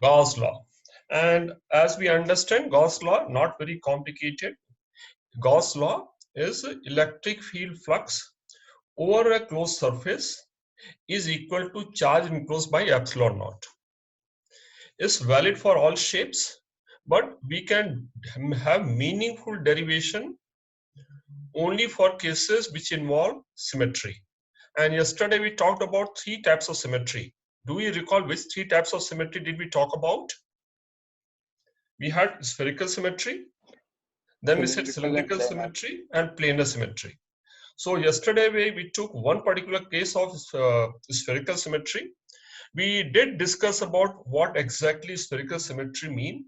Gauss law. And as we understand, Gauss law, not very complicated. Gauss law is electric field flux over a closed surface is equal to charge enclosed by epsilon naught. It's valid for all shapes, but we can have meaningful derivation only for cases which involve symmetry. And yesterday we talked about 3 types of symmetry. Do we recall which 3 types of symmetry did we talk about? We had spherical symmetry, then we said cylindrical symmetry and planar symmetry. So yesterday we took one particular case of spherical symmetry. We did discuss about what exactly spherical symmetry mean,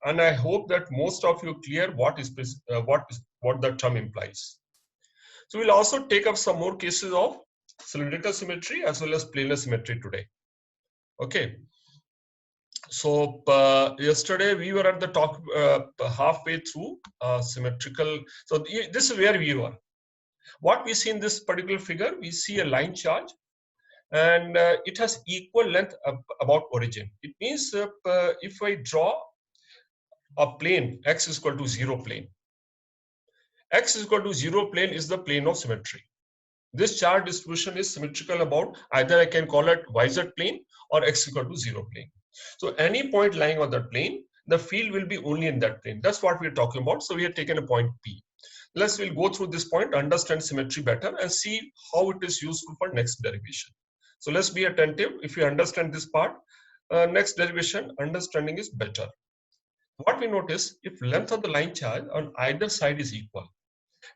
and I hope that most of you clear what the term implies. So we'll also take up some more cases of cylindrical symmetry as well as planar symmetry today. Okay. So yesterday we were at the talk halfway through symmetrical. So this is where we were. What we see in this particular figure, we see a line charge, and it has equal length about origin. It means if I draw a plane, x is equal to 0 plane. X is equal to 0 plane is the plane of symmetry. This charge distribution is symmetrical about either I can call it YZ plane or x equal to 0 plane. So any point lying on that plane, the field will be only in that plane. That's what we're talking about. So we have taken a point P. We'll go through this point, understand symmetry better, and see how it is useful for next derivation. So let's be attentive. If you understand this part, next derivation, understanding is better. What we notice, if length of the line charge on either side is equal,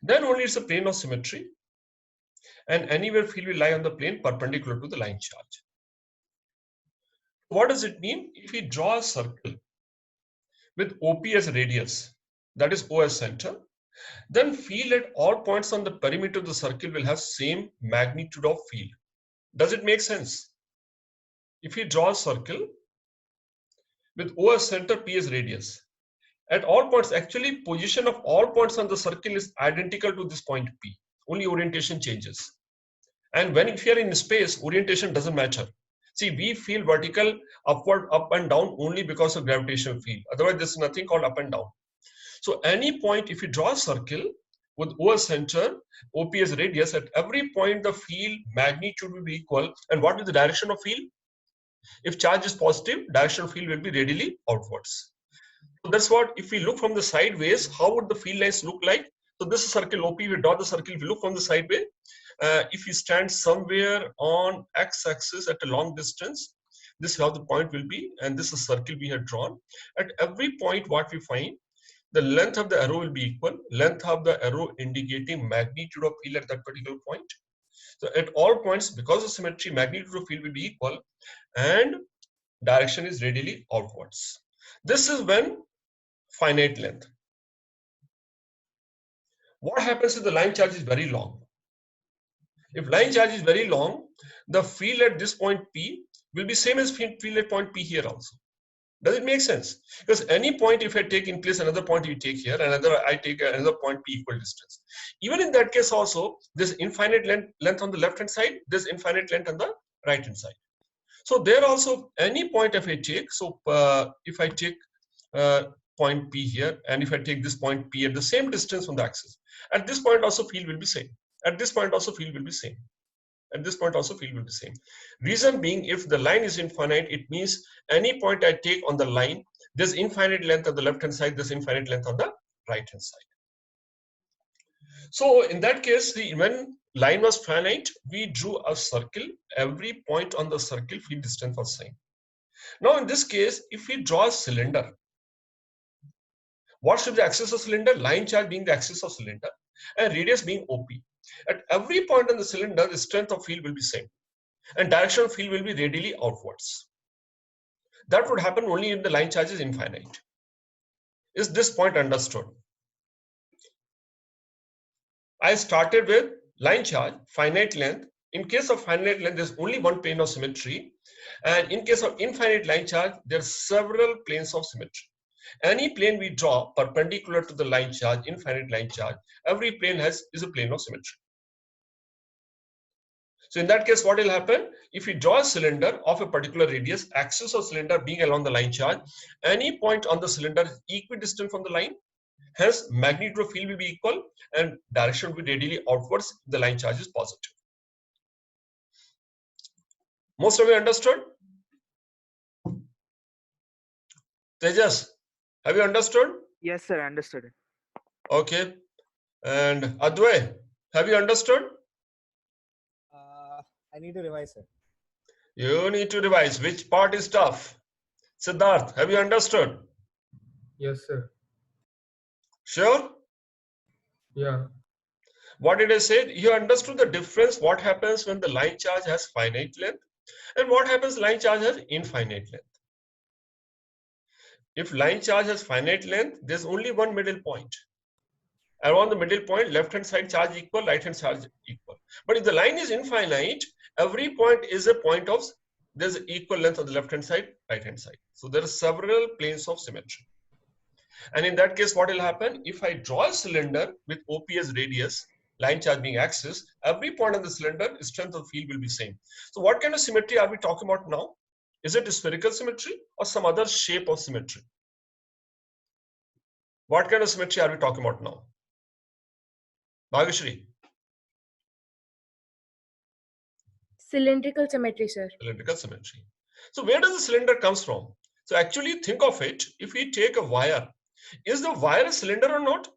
then only it's a plane of symmetry, and anywhere field will lie on the plane perpendicular to the line charge. What does it mean? If we draw a circle with OP as radius, that is O as center, then field at all points on the perimeter of the circle will have same magnitude of field. Does it make sense? If we draw a circle with O as center, P as radius, at all points, actually position of all points on the circle is identical to this point P, only orientation changes. And when if you are in space, orientation doesn't matter. See, we feel vertical, upward, up and down only because of gravitational field. Otherwise, there's nothing called up and down. So any point, if you draw a circle with O as center, OP as radius, at every point the field magnitude will be equal. And what is the direction of field? If charge is positive, direction of field will be radially outwards. So that's what, if we look from the sideways, how would the field lines look like? So this is circle OP, we draw the circle, if you look from the sideway, if you stand somewhere on x-axis at a long distance, this is how the point will be, and this is circle we have drawn. At every point, what we find, the length of the arrow will be equal, length of the arrow indicating magnitude of field at that particular point. So at all points, because of symmetry, magnitude of field will be equal, and direction is radially outwards. This is when finite length. What happens if the line charge is very long? If line charge is very long, the field at this point P will be same as field at point P here also. Does it make sense? Because any point, if I take in place another point you take here, I take another point P equal distance. Even in that case also, there's infinite length on the left hand side, there's infinite length on the right hand side. So there also, any point if I take, so if I take point P here, and if I take this point P at the same distance from the axis, at this point also field will be same. At this point also field will be same. At this point also field will be same. Reason being, if the line is infinite, it means any point I take on the line, there's infinite length on the left hand side, there's infinite length on the right hand side. So in that case, when line was finite, we drew a circle. Every point on the circle field distance was same. Now in this case, if we draw a cylinder, what should be the axis of cylinder? Line charge being the axis of cylinder and radius being OP. At every point on the cylinder, the strength of field will be same and direction of field will be radially outwards. That would happen only if the line charge is infinite. Is this point understood? I started with line charge, finite length. In case of finite length, there's only one plane of symmetry. And in case of infinite line charge, there are several planes of symmetry. Any plane we draw perpendicular to the line charge, infinite line charge, every plane is a plane of symmetry. So in that case, what will happen? If we draw a cylinder of a particular radius, axis of cylinder being along the line charge, any point on the cylinder is equidistant from the line. Hence, magnitude of field will be equal and direction will be radially outwards if the line charge is positive. Most of you understood? Tejas, have you understood? Yes, sir. Understood. Okay. And Advay, have you understood? I need to revise, sir. You need to revise. Which part is tough? Siddharth, have you understood? Yes, sir. Sure? Yeah. What did I say? You understood the difference, what happens when the line charge has finite length and what happens line charge has infinite length. If line charge has finite length, there's only one middle point. Around the middle point, left hand side charge equal, right hand charge equal. But if the line is infinite, every point is a point of, there's equal length on the left hand side, right hand side. So there are several planes of symmetry. And in that case, what will happen? If I draw a cylinder with OP as radius, line charge being axis, every point on the cylinder, strength of field will be same. So what kind of symmetry are we talking about now? Is it a spherical symmetry or some other shape of symmetry? What kind of symmetry are we talking about now? Bhagashri? Cylindrical symmetry, sir. Cylindrical symmetry. So where does the cylinder comes from? So actually think of it, if we take a wire, is the wire a cylinder or not?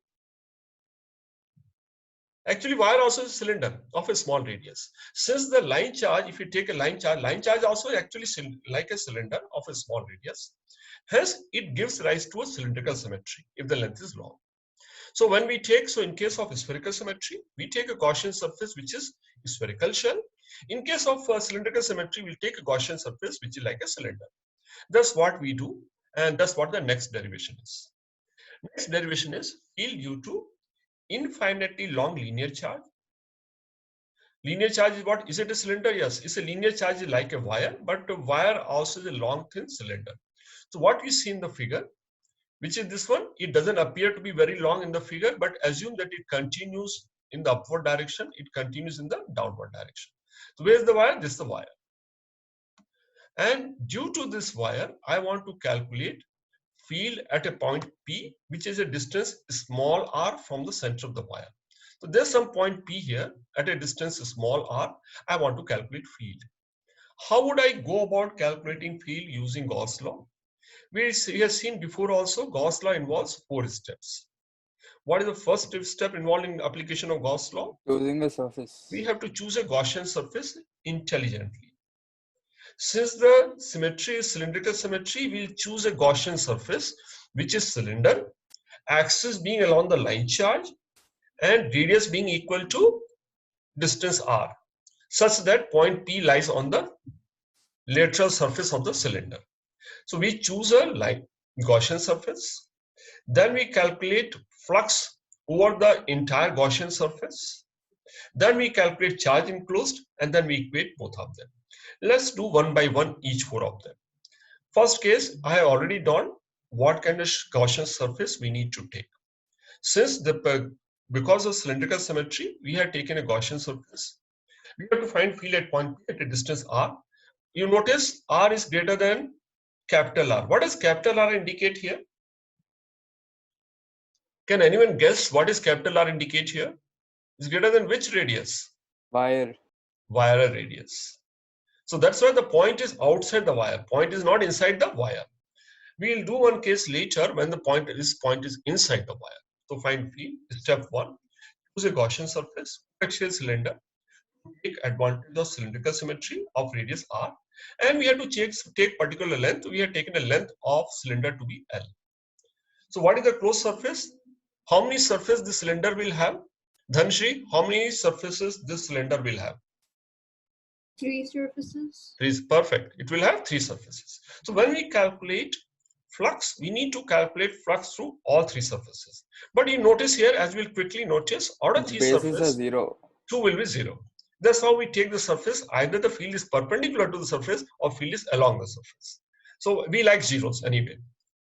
Actually, wire also is a cylinder of a small radius. Since the line charge, if you take a line charge also actually like a cylinder of a small radius. Hence, it gives rise to a cylindrical symmetry if the length is long. So when we take, so in case of spherical symmetry, we take a Gaussian surface which is a spherical shell. In case of cylindrical symmetry, we'll take a Gaussian surface which is like a cylinder. That's what we do, and that's what the next derivation is. Next derivation is field due to infinitely long linear charge. Linear charge is what? Is it a cylinder? Yes, it's a linear charge like a wire, but a wire also is a long thin cylinder. So what we see in the figure, which is this one, it doesn't appear to be very long in the figure, but assume that it continues in the upward direction, it continues in the downward direction. So where is the wire? This is the wire. And due to this wire, I want to calculate field at a point P, which is a distance small r from the center of the wire. So there's some point P here at a distance small r. I want to calculate field. How would I go about calculating field using Gauss law? We have seen before also Gauss law involves 4 steps. What is the first step involved in application of Gauss law? Choosing a surface. We have to choose a Gaussian surface intelligently. Since the symmetry is cylindrical symmetry, we'll choose a Gaussian surface which is cylinder, axis being along the line charge and radius being equal to distance r, such that point P lies on the lateral surface of the cylinder. So we choose a Gaussian surface. Then we calculate flux over the entire Gaussian surface. Then we calculate charge enclosed, and then we equate both of them. Let's do one by one each 4 of them. First case, I have already done what kind of Gaussian surface we need to take. Since because of cylindrical symmetry, we have taken a Gaussian surface. We have to find field at point P at a distance r. You notice r is greater than capital R. What does capital R indicate here? Can anyone guess what is capital R indicate here? It's greater than which radius? Wire. Wire radius. So that's why the point is outside the wire. Point is not inside the wire. We'll do one case later when the point is inside the wire. So find field. Step 1. Choose a Gaussian surface, axial cylinder. Take advantage of cylindrical symmetry of radius r. And we have to take particular length. We have taken a length of cylinder to be L. So what is the closed surface? How many surfaces this cylinder will have? Dhanshri, how many surfaces this cylinder will have? 3 surfaces. 3 is perfect. It will have 3 surfaces. So when we calculate flux, we need to calculate flux through all 3 surfaces. But you notice here, as we'll quickly notice, out of 3 surfaces, 0. 2 will be 0. That's how we take the surface. Either the field is perpendicular to the surface or field is along the surface. So we like zeros anyway.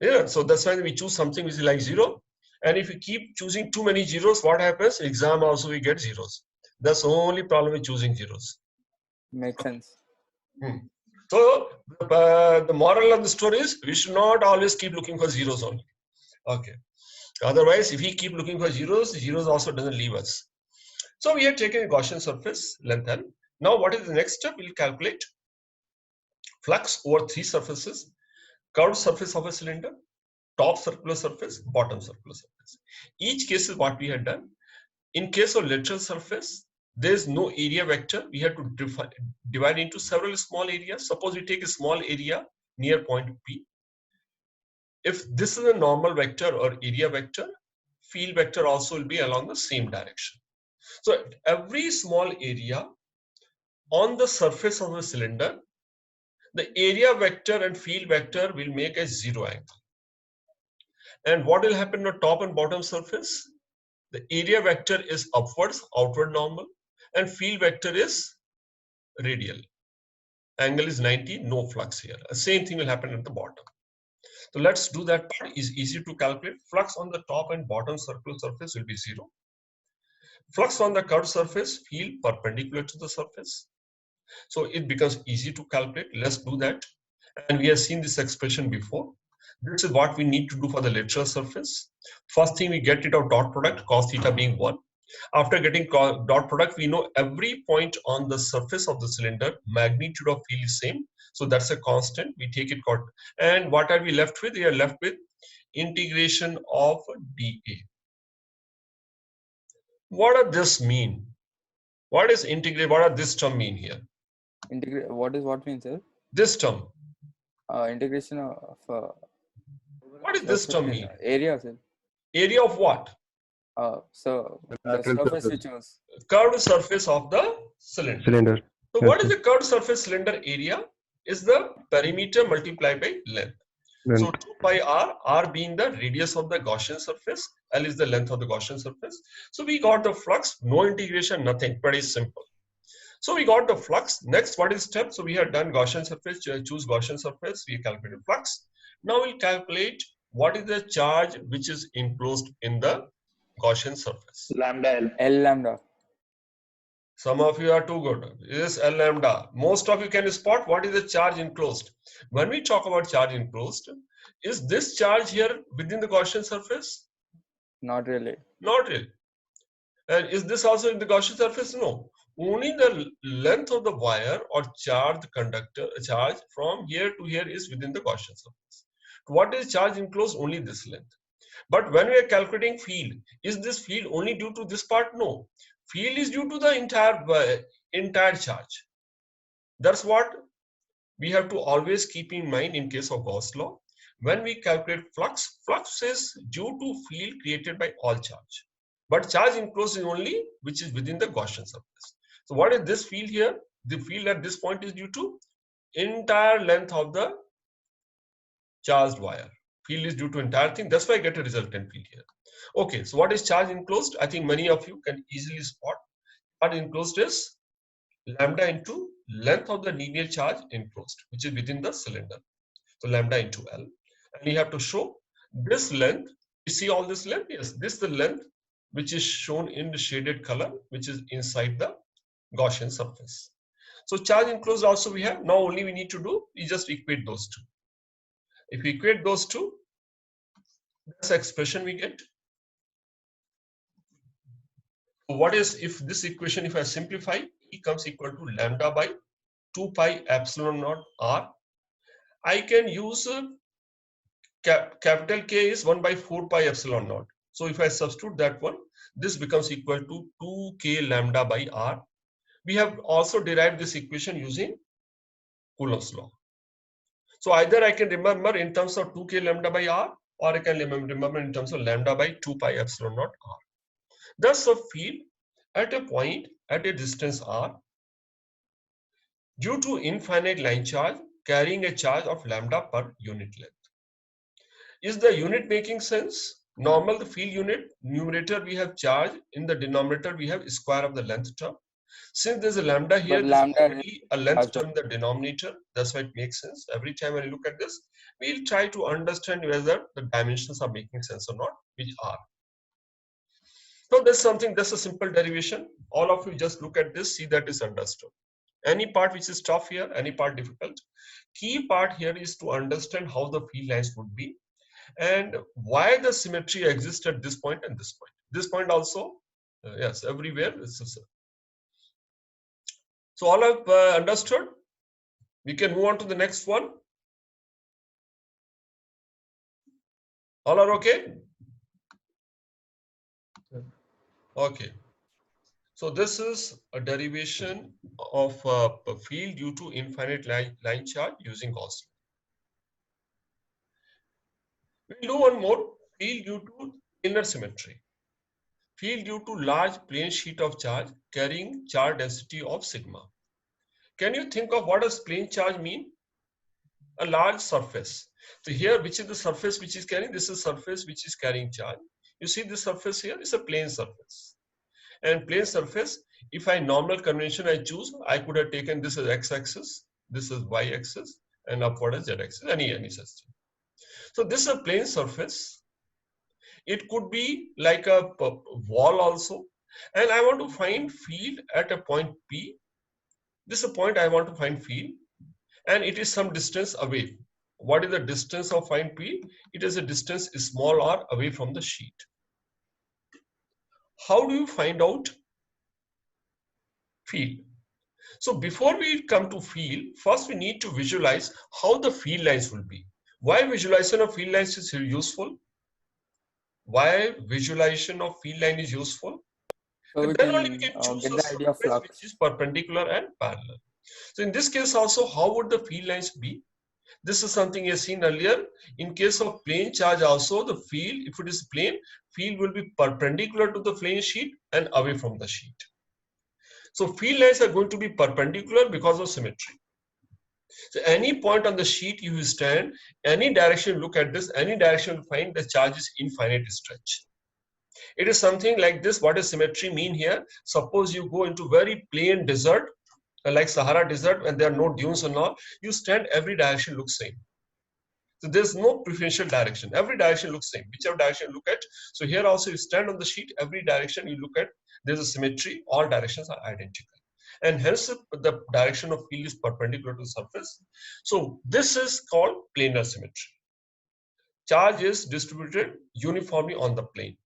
Yeah, so that's why we choose something which is like 0. And if you keep choosing too many zeros, what happens? Exam also we get zeros. That's the only problem with choosing zeros. Makes sense. So the moral of the story is we should not always keep looking for zeros only. Okay. Otherwise, if we keep looking for zeros, zeros also doesn't leave us. So we have taken a Gaussian surface length L. Now what is the next step? We'll calculate flux over three surfaces: curved surface of a cylinder, top circular surface, bottom circular surface. Each case is what we had done. In case of lateral surface, there is no area vector. We have to divide into several small areas. Suppose we take a small area near point P. If this is a normal vector or area vector, field vector also will be along the same direction. So every small area on the surface of the cylinder, the area vector and field vector will make a zero angle. And what will happen on top and bottom surface? The area vector is upwards, outward normal, and field vector is radial. Angle is 90, no flux here. The same thing will happen at the bottom. So let's do that part. It's easy to calculate. Flux on the top and bottom circular surface will be 0. Flux on the curved surface, field perpendicular to the surface. So it becomes easy to calculate. Let's do that. And we have seen this expression before. This is what we need to do for the lateral surface. First thing, we get rid of dot product, cos theta being 1. After getting dot product, we know every point on the surface of the cylinder, magnitude of field is same. So that's a constant. We take it. And what are we left with? We are left with integration of dA. What does this mean? What is integrate? What does this term mean here? Integrate. What means, sir? This term. Integration of. What does this term mean? Area, sir. Area of what? So the Lateral surface surface. which was Curved surface of the cylinder. So Yes, what is sir. the curved surface cylinder area? Is the perimeter multiplied by length. So Length. 2 pi r, r being the radius of the Gaussian surface, L is the length of the Gaussian surface. So we got the flux, no integration, nothing, pretty simple. So we got the flux. Next, what is step? So we have done Gaussian surface, choose Gaussian surface, we calculated flux. Now we'll calculate what is the charge which is enclosed in the Gaussian surface. Lambda L. L lambda. Some of you are too good. It is L lambda. Most of you can spot what is the charge enclosed. When we talk about charge enclosed, is this charge here within the Gaussian surface? Not really. Not really. And is this also in the Gaussian surface? No. Only the length of the wire or charge conductor charge from here to here is within the Gaussian surface. What is charge enclosed? Only this length. But when we are calculating field, is this field only due to this part? No. Field is due to the entire charge. That's what we have to always keep in mind in case of Gauss law. When we calculate flux, flux is due to field created by all charge. But charge enclosed is only which is within the Gaussian surface. So what is this field here? The field at this point is due to entire length of the charged wire. Field is due to entire thing. That's why I get a resultant field here. Okay, so what is charge enclosed? I think many of you can easily spot. Charge enclosed is lambda into length of the linear charge enclosed, which is within the cylinder. So lambda into L. And you have to show this length. You see all this length? Yes, this is the length which is shown in the shaded color, which is inside the Gaussian surface. So charge enclosed also we have. Now only we need to do, we just equate those two. If we equate those two, that's the expression we get. So what is, if this equation, if I simplify, E comes equal to lambda by 2 pi epsilon naught r. I can use capital K is 1 by 4 pi epsilon naught. So if I substitute that one, this becomes equal to 2k lambda by r. We have also derived this equation using Coulomb's law. So either I can remember in terms of 2k lambda by r, or I can remember in terms of lambda by 2 pi epsilon naught r. Thus a field at a point at a distance r due to infinite line charge carrying a charge of lambda per unit length. Is the unit making sense? Normal, the field unit, numerator we have charge, in the denominator we have square of the length term. Since there's a lambda here, there's already a length term in the denominator. That's why it makes sense. Every time when you look at this, we'll try to understand whether the dimensions are making sense or not, which are. So that's something, that's a simple derivation. All of you just look at this, see that is understood. Any part which is tough here, any part difficult. Key part here is to understand how the field lines would be and why the symmetry exists at this point and this point. This point also, yes, everywhere. So all have understood. We can move on to the next one. All are okay? Okay. So this is a derivation of a field due to infinite line charge using Gauss. We'll do one more. Field due to inner symmetry. Field due to large plane sheet of charge carrying charge density of sigma. Can you think of what does plane charge mean? A large surface. So here, which is the surface which is carrying? This is surface which is carrying charge. You see this surface here is a plane surface. And plane surface, if I normal convention I choose, I could have taken this as x-axis, this is y-axis, and upward as z-axis, any such thing. So this is a plane surface. It could be like a wall also. And I want to find field at a point P. This is a point I want to find field. And it is some distance away. What is the distance of find P? It is a distance small r away from the sheet. How do you find out field? So before we come to field, first we need to visualize how the field lines will be. Why visualization of field lines is useful? Why visualization of field line is useful? So we Then only we can can choose get a the idea of surface flux. which is perpendicular and parallel. So in this case also, how would the field lines be? This is something you have seen earlier. In case of plane charge also, the field, if it is plane, field will be perpendicular to the plane sheet and away from the sheet. So field lines are going to be perpendicular because of symmetry. So any point on the sheet you stand, any direction look at this, any direction you find the charge is infinite stretch. It is something like this. What does symmetry mean here? Suppose you go into very plain desert, like Sahara desert, and there are no dunes and all, you stand, every direction looks same. So there's no preferential direction. Every direction looks same, whichever direction you look at. So here also you stand on the sheet, every direction you look at, there's a symmetry, all directions are identical. And hence the direction of field is perpendicular to the surface. So this is called planar symmetry. Charge is distributed uniformly on the plane.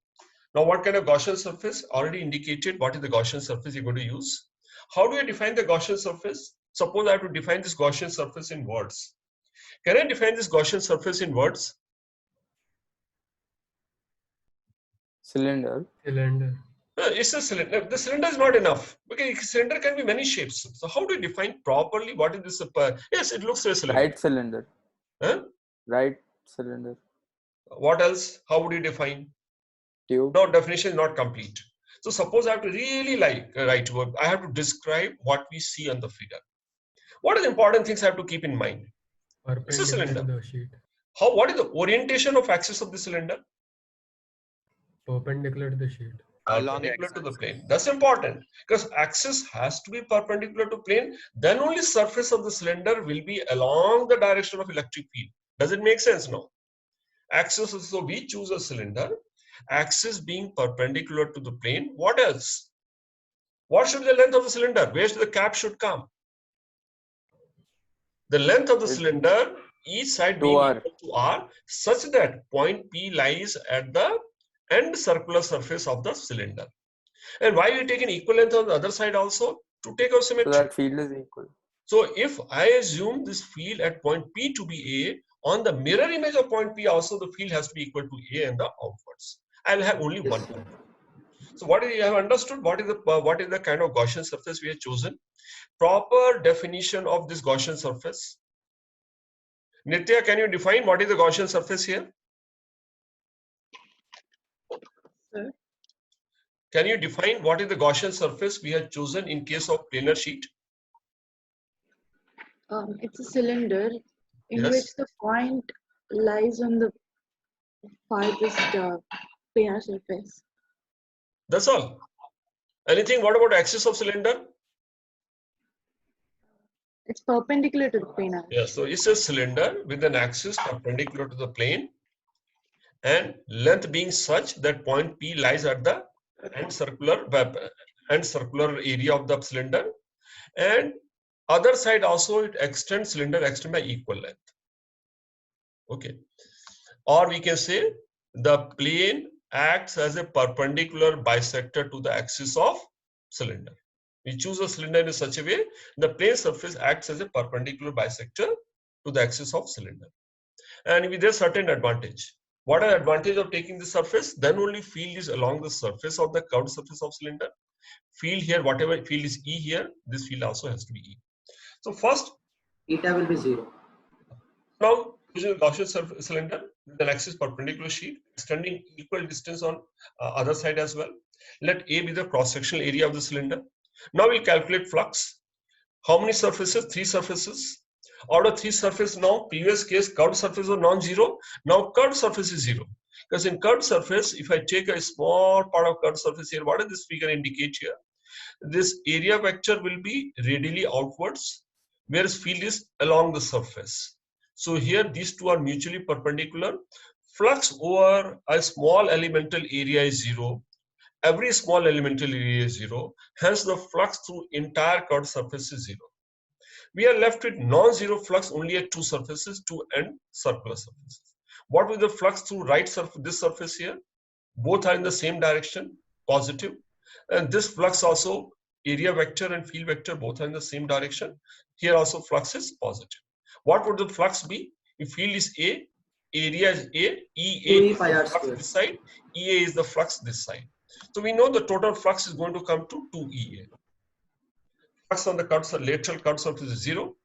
Now what kind of Gaussian surface? Already indicated what is the Gaussian surface you're going to use. How do I define the Gaussian surface? Suppose I have to define this Gaussian surface in words. Can I define this Gaussian surface in words? Cylinder. Cylinder. It's a cylinder. The cylinder is not enough. Okay, cylinder can be many shapes. So how do you define properly what is this? Yes, it looks like a cylinder. Right cylinder. Huh? Right cylinder. What else? How would you define? Tube. No, definition is not complete. So suppose I have to really write word. I have to describe what we see on the figure. What are the important things I have to keep in mind? It's a Perpendicular to cylinder. the sheet. What is the orientation of axis of the cylinder? Perpendicular to the sheet. Perpendicular to the plane. That's important because axis has to be perpendicular to plane. Then only surface of the cylinder will be along the direction of electric field. Does it make sense? No. Axis, so we choose a cylinder. Axis being perpendicular to the plane. What else? What should be the length of the cylinder? Where should the cap should come? The length of the cylinder, each side being equal to r, such that point P lies at the end circular surface of the cylinder. And why we take an equal length on the other side also? To take our symmetry. So that field is equal. So if I assume this field at point P to be A, on the mirror image of point P also the field has to be equal to A and the outwards. I'll have only one point. So what you have understood? What is the kind of Gaussian surface we have chosen? Proper definition of this Gaussian surface. Nitya, can you define what is the Gaussian surface here? Sir? Can you define what is the Gaussian surface we have chosen in case of planar sheet? It's a cylinder in Yes. which the point lies on the farthest planar surface. That's all. Anything? What about axis of cylinder? It's perpendicular to the planar. Yes. So it's a cylinder with an axis perpendicular to the plane and length being such that point P lies at the end circular area of the cylinder, and Other side also it extends, cylinder extend by equal length. Okay. Or we can say the plane acts as a perpendicular bisector to the axis of cylinder. We choose a cylinder in such a way the plane surface acts as a perpendicular bisector to the axis of cylinder. And with a certain advantage. What are the advantage of taking the surface? Then only field is along the surface of the curved surface of cylinder. Field here, whatever field is E here, this field also has to be E. So first, Eta will be 0. now using a Gaussian cylinder with an axis perpendicular sheet extending equal distance on other side as well. Let A be the cross-sectional area of the cylinder. Now we'll calculate flux. How many surfaces? 3 surfaces. Out of 3 surfaces now, previous case curved surface was non-zero. Now curved surface is 0. Because in curved surface, if I take a small part of curved surface here, what does this figure indicate here? This area vector will be radially outwards, whereas field is along the surface. So here these two are mutually perpendicular. Flux over a small elemental area is 0. Every small elemental area is 0. Hence the flux through entire curved surface is 0. We are left with non-zero flux only at 2 surfaces, 2 and circular surfaces. What will the flux through right surface, this surface here? Both are in the same direction, positive. And this flux also, area vector and field vector, both are in the same direction. Here also flux is positive. What would the flux be? If field is A, area is A, EA is the flux this side, EA is the flux this side. So we know the total flux is going to come to 2EA. Flux on the curved lateral curved surface is 0.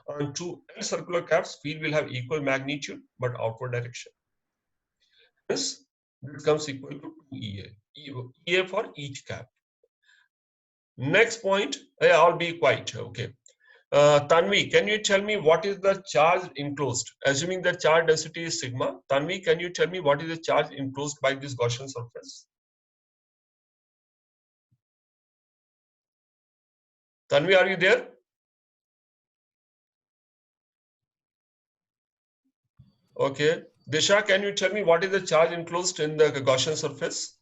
On 2 end circular caps, field will have equal magnitude but outward direction. Hence, it becomes equal to 2EA. EA for each cap. Next point, I'll be quiet. Okay. Tanvi, can you tell me what is the charge enclosed? Assuming the charge density is sigma, Tanvi, can you tell me what is the charge enclosed by this Gaussian surface? Tanvi, are you there? Okay. Disha, can you tell me what is the charge enclosed in the Gaussian surface?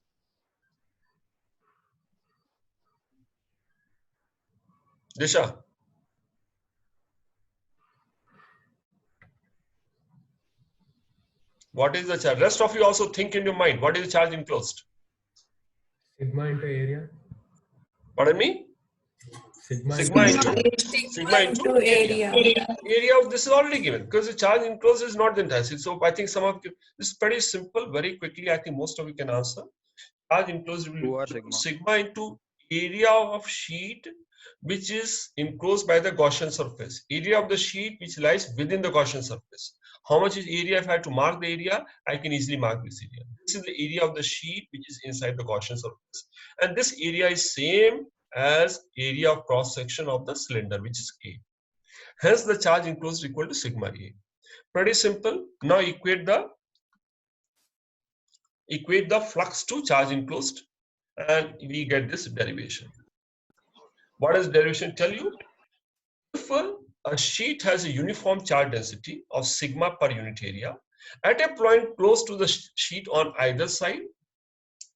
Disha. What is the charge? Rest of you also think in your mind. What is the charge enclosed? Sigma into area. Pardon me? Sigma into area. Area of this is already given because the charge enclosed is not the intensity. So I think some of you, this is pretty simple. Very quickly, I think most of you can answer. Charge enclosed will be sigma into area of sheet which is enclosed by the Gaussian surface. Area of the sheet which lies within the Gaussian surface. How much is area? If I have to mark the area, I can easily mark this area. This is the area of the sheet which is inside the Gaussian surface. And this area is same as area of cross section of the cylinder, which is A. Hence the charge enclosed equal to sigma A. Pretty simple. Now equate the flux to charge enclosed and we get this derivation. What does derivation tell you? If a sheet has a uniform charge density of sigma per unit area, at a point close to the sheet on either side,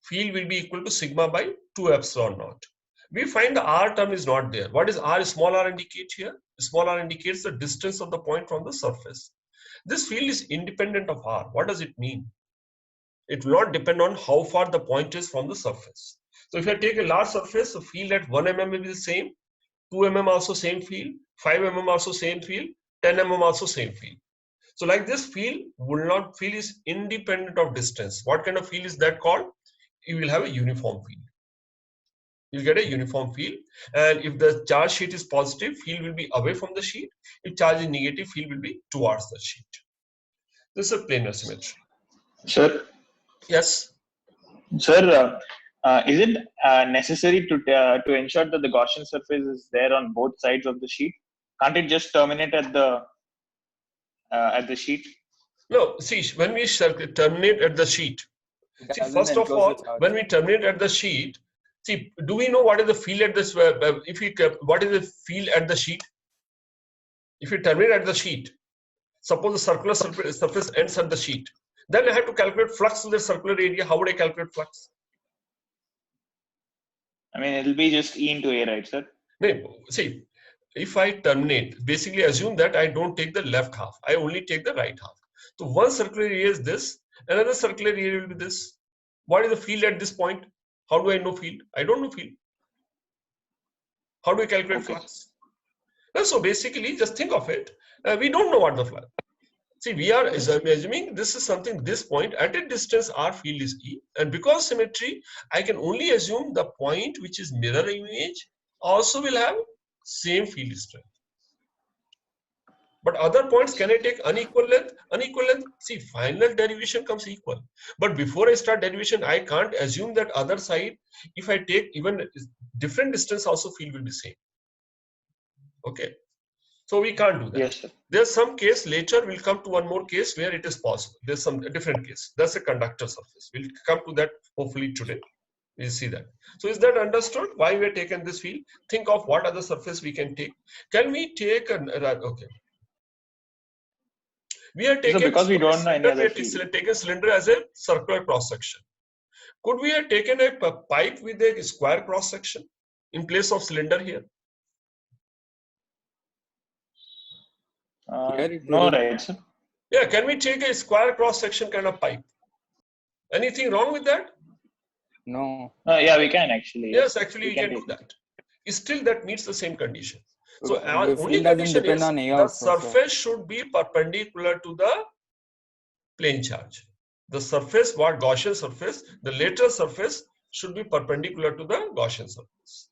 field will be equal to sigma by 2 epsilon naught. We find the R term is not there. What is R? Small r indicate here? Small r indicates the distance of the point from the surface. This field is independent of R. What does it mean? It will not depend on how far the point is from the surface. So if I take a large surface, the field at 1 mm will be the same, 2 mm also same field, 5 mm also same field, 10 mm also same field. So like this field is independent of distance. What kind of field is that called? You will have a uniform field. You get a uniform field, and if the charge sheet is positive, field will be away from the sheet. If charge is negative, field will be towards the sheet. This is a planar symmetry. Sir. Yes. Sir, is it necessary to ensure that the Gaussian surface is there on both sides of the sheet? Can't it just terminate at the sheet? No. See, when we terminate at the sheet, see, first of all, when we terminate at the sheet. See, do we know what is the field at this? What is the field at the sheet? If you terminate at the sheet, suppose the circular surface ends at the sheet, then I have to calculate flux to the circular area. How would I calculate flux? I mean, it will be just E into A, right, sir? No, see, if I terminate, basically assume that I don't take the left half, I only take the right half. So one circular area is this, another circular area will be this. What is the field at this point? How do I know field? I don't know field. How do I calculate flux? So basically, just think of it. We don't know what the flux. See, we are assuming this is something, this point at a distance, our field is E. And because symmetry, I can only assume the point which is mirror image also will have same field strength. But other points, can I take unequal length? Unequal length, see, final derivation comes equal. But before I start derivation, I can't assume that other side, if I take even different distance, also field will be same. Okay. So we can't do that. Yes, sir. There's some case later, we'll come to one more case where it is possible. There's some different case. That's a conductor surface. We'll come to that hopefully today. We'll see that. So is that understood why we are taking this field? Think of what other surface we can take. Can we take an, okay. We are taking, so because we don't know any other field. Taken cylinder as a circular cross section. Could we have taken a pipe with a square cross section in place of cylinder here? No, right, sir. Yeah, can we take a square cross section kind of pipe? Anything wrong with that? No. Yeah, we can actually. Yes, actually we can do that. Still, that meets the same condition. So our The only field doesn't condition depend is on A the also, so- surface should be perpendicular to the plane charge. The surface, what Gaussian surface, the lateral surface should be perpendicular to the Gaussian surface.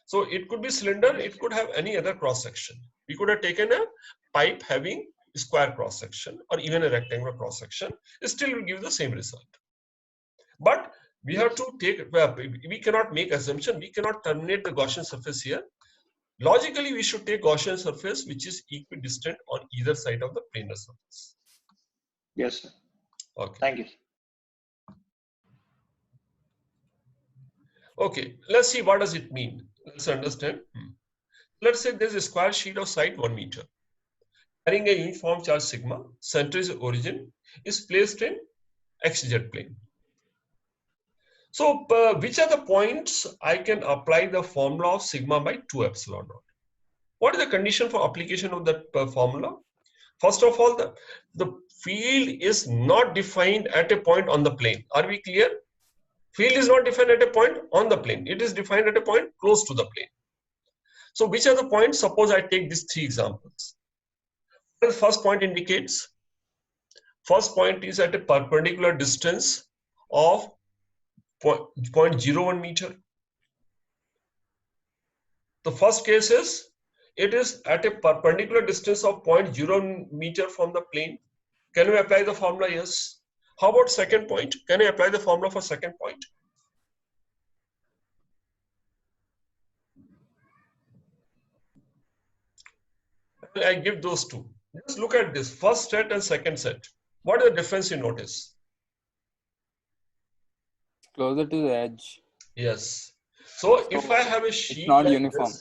So it could be cylinder, it could have any other cross section. We could have taken a pipe having a square cross section or even a rectangular cross section. It still will give the same result. But we have to take, we cannot make assumption, we cannot terminate the Gaussian surface here. Logically, we should take Gaussian surface which is equidistant on either side of the planar surface. Yes, sir. Okay. Thank you. Okay, let's see what does it mean. Let's understand. Let's say there's a square sheet of side 1 meter carrying a uniform charge sigma, center is origin, is placed in xz plane. So which are the points I can apply the formula of sigma by 2 epsilon naught? What is the condition for application of that formula? First of all, the field is not defined at a point on the plane. Are we clear? Field is not defined at a point on the plane. It is defined at a point close to the plane. So which are the points? Suppose I take these 3 examples. The first point indicates, first point is at a perpendicular distance of 0.01 meter. The first case is, it is at a perpendicular distance of 0.0 meter from the plane. Can we apply the formula? Yes. How about second point? Can I apply the formula for second point? I give those two. Just look at this first set and second set. What is the difference you notice? Closer to the edge. Yes. So if I have a sheet not like uniform.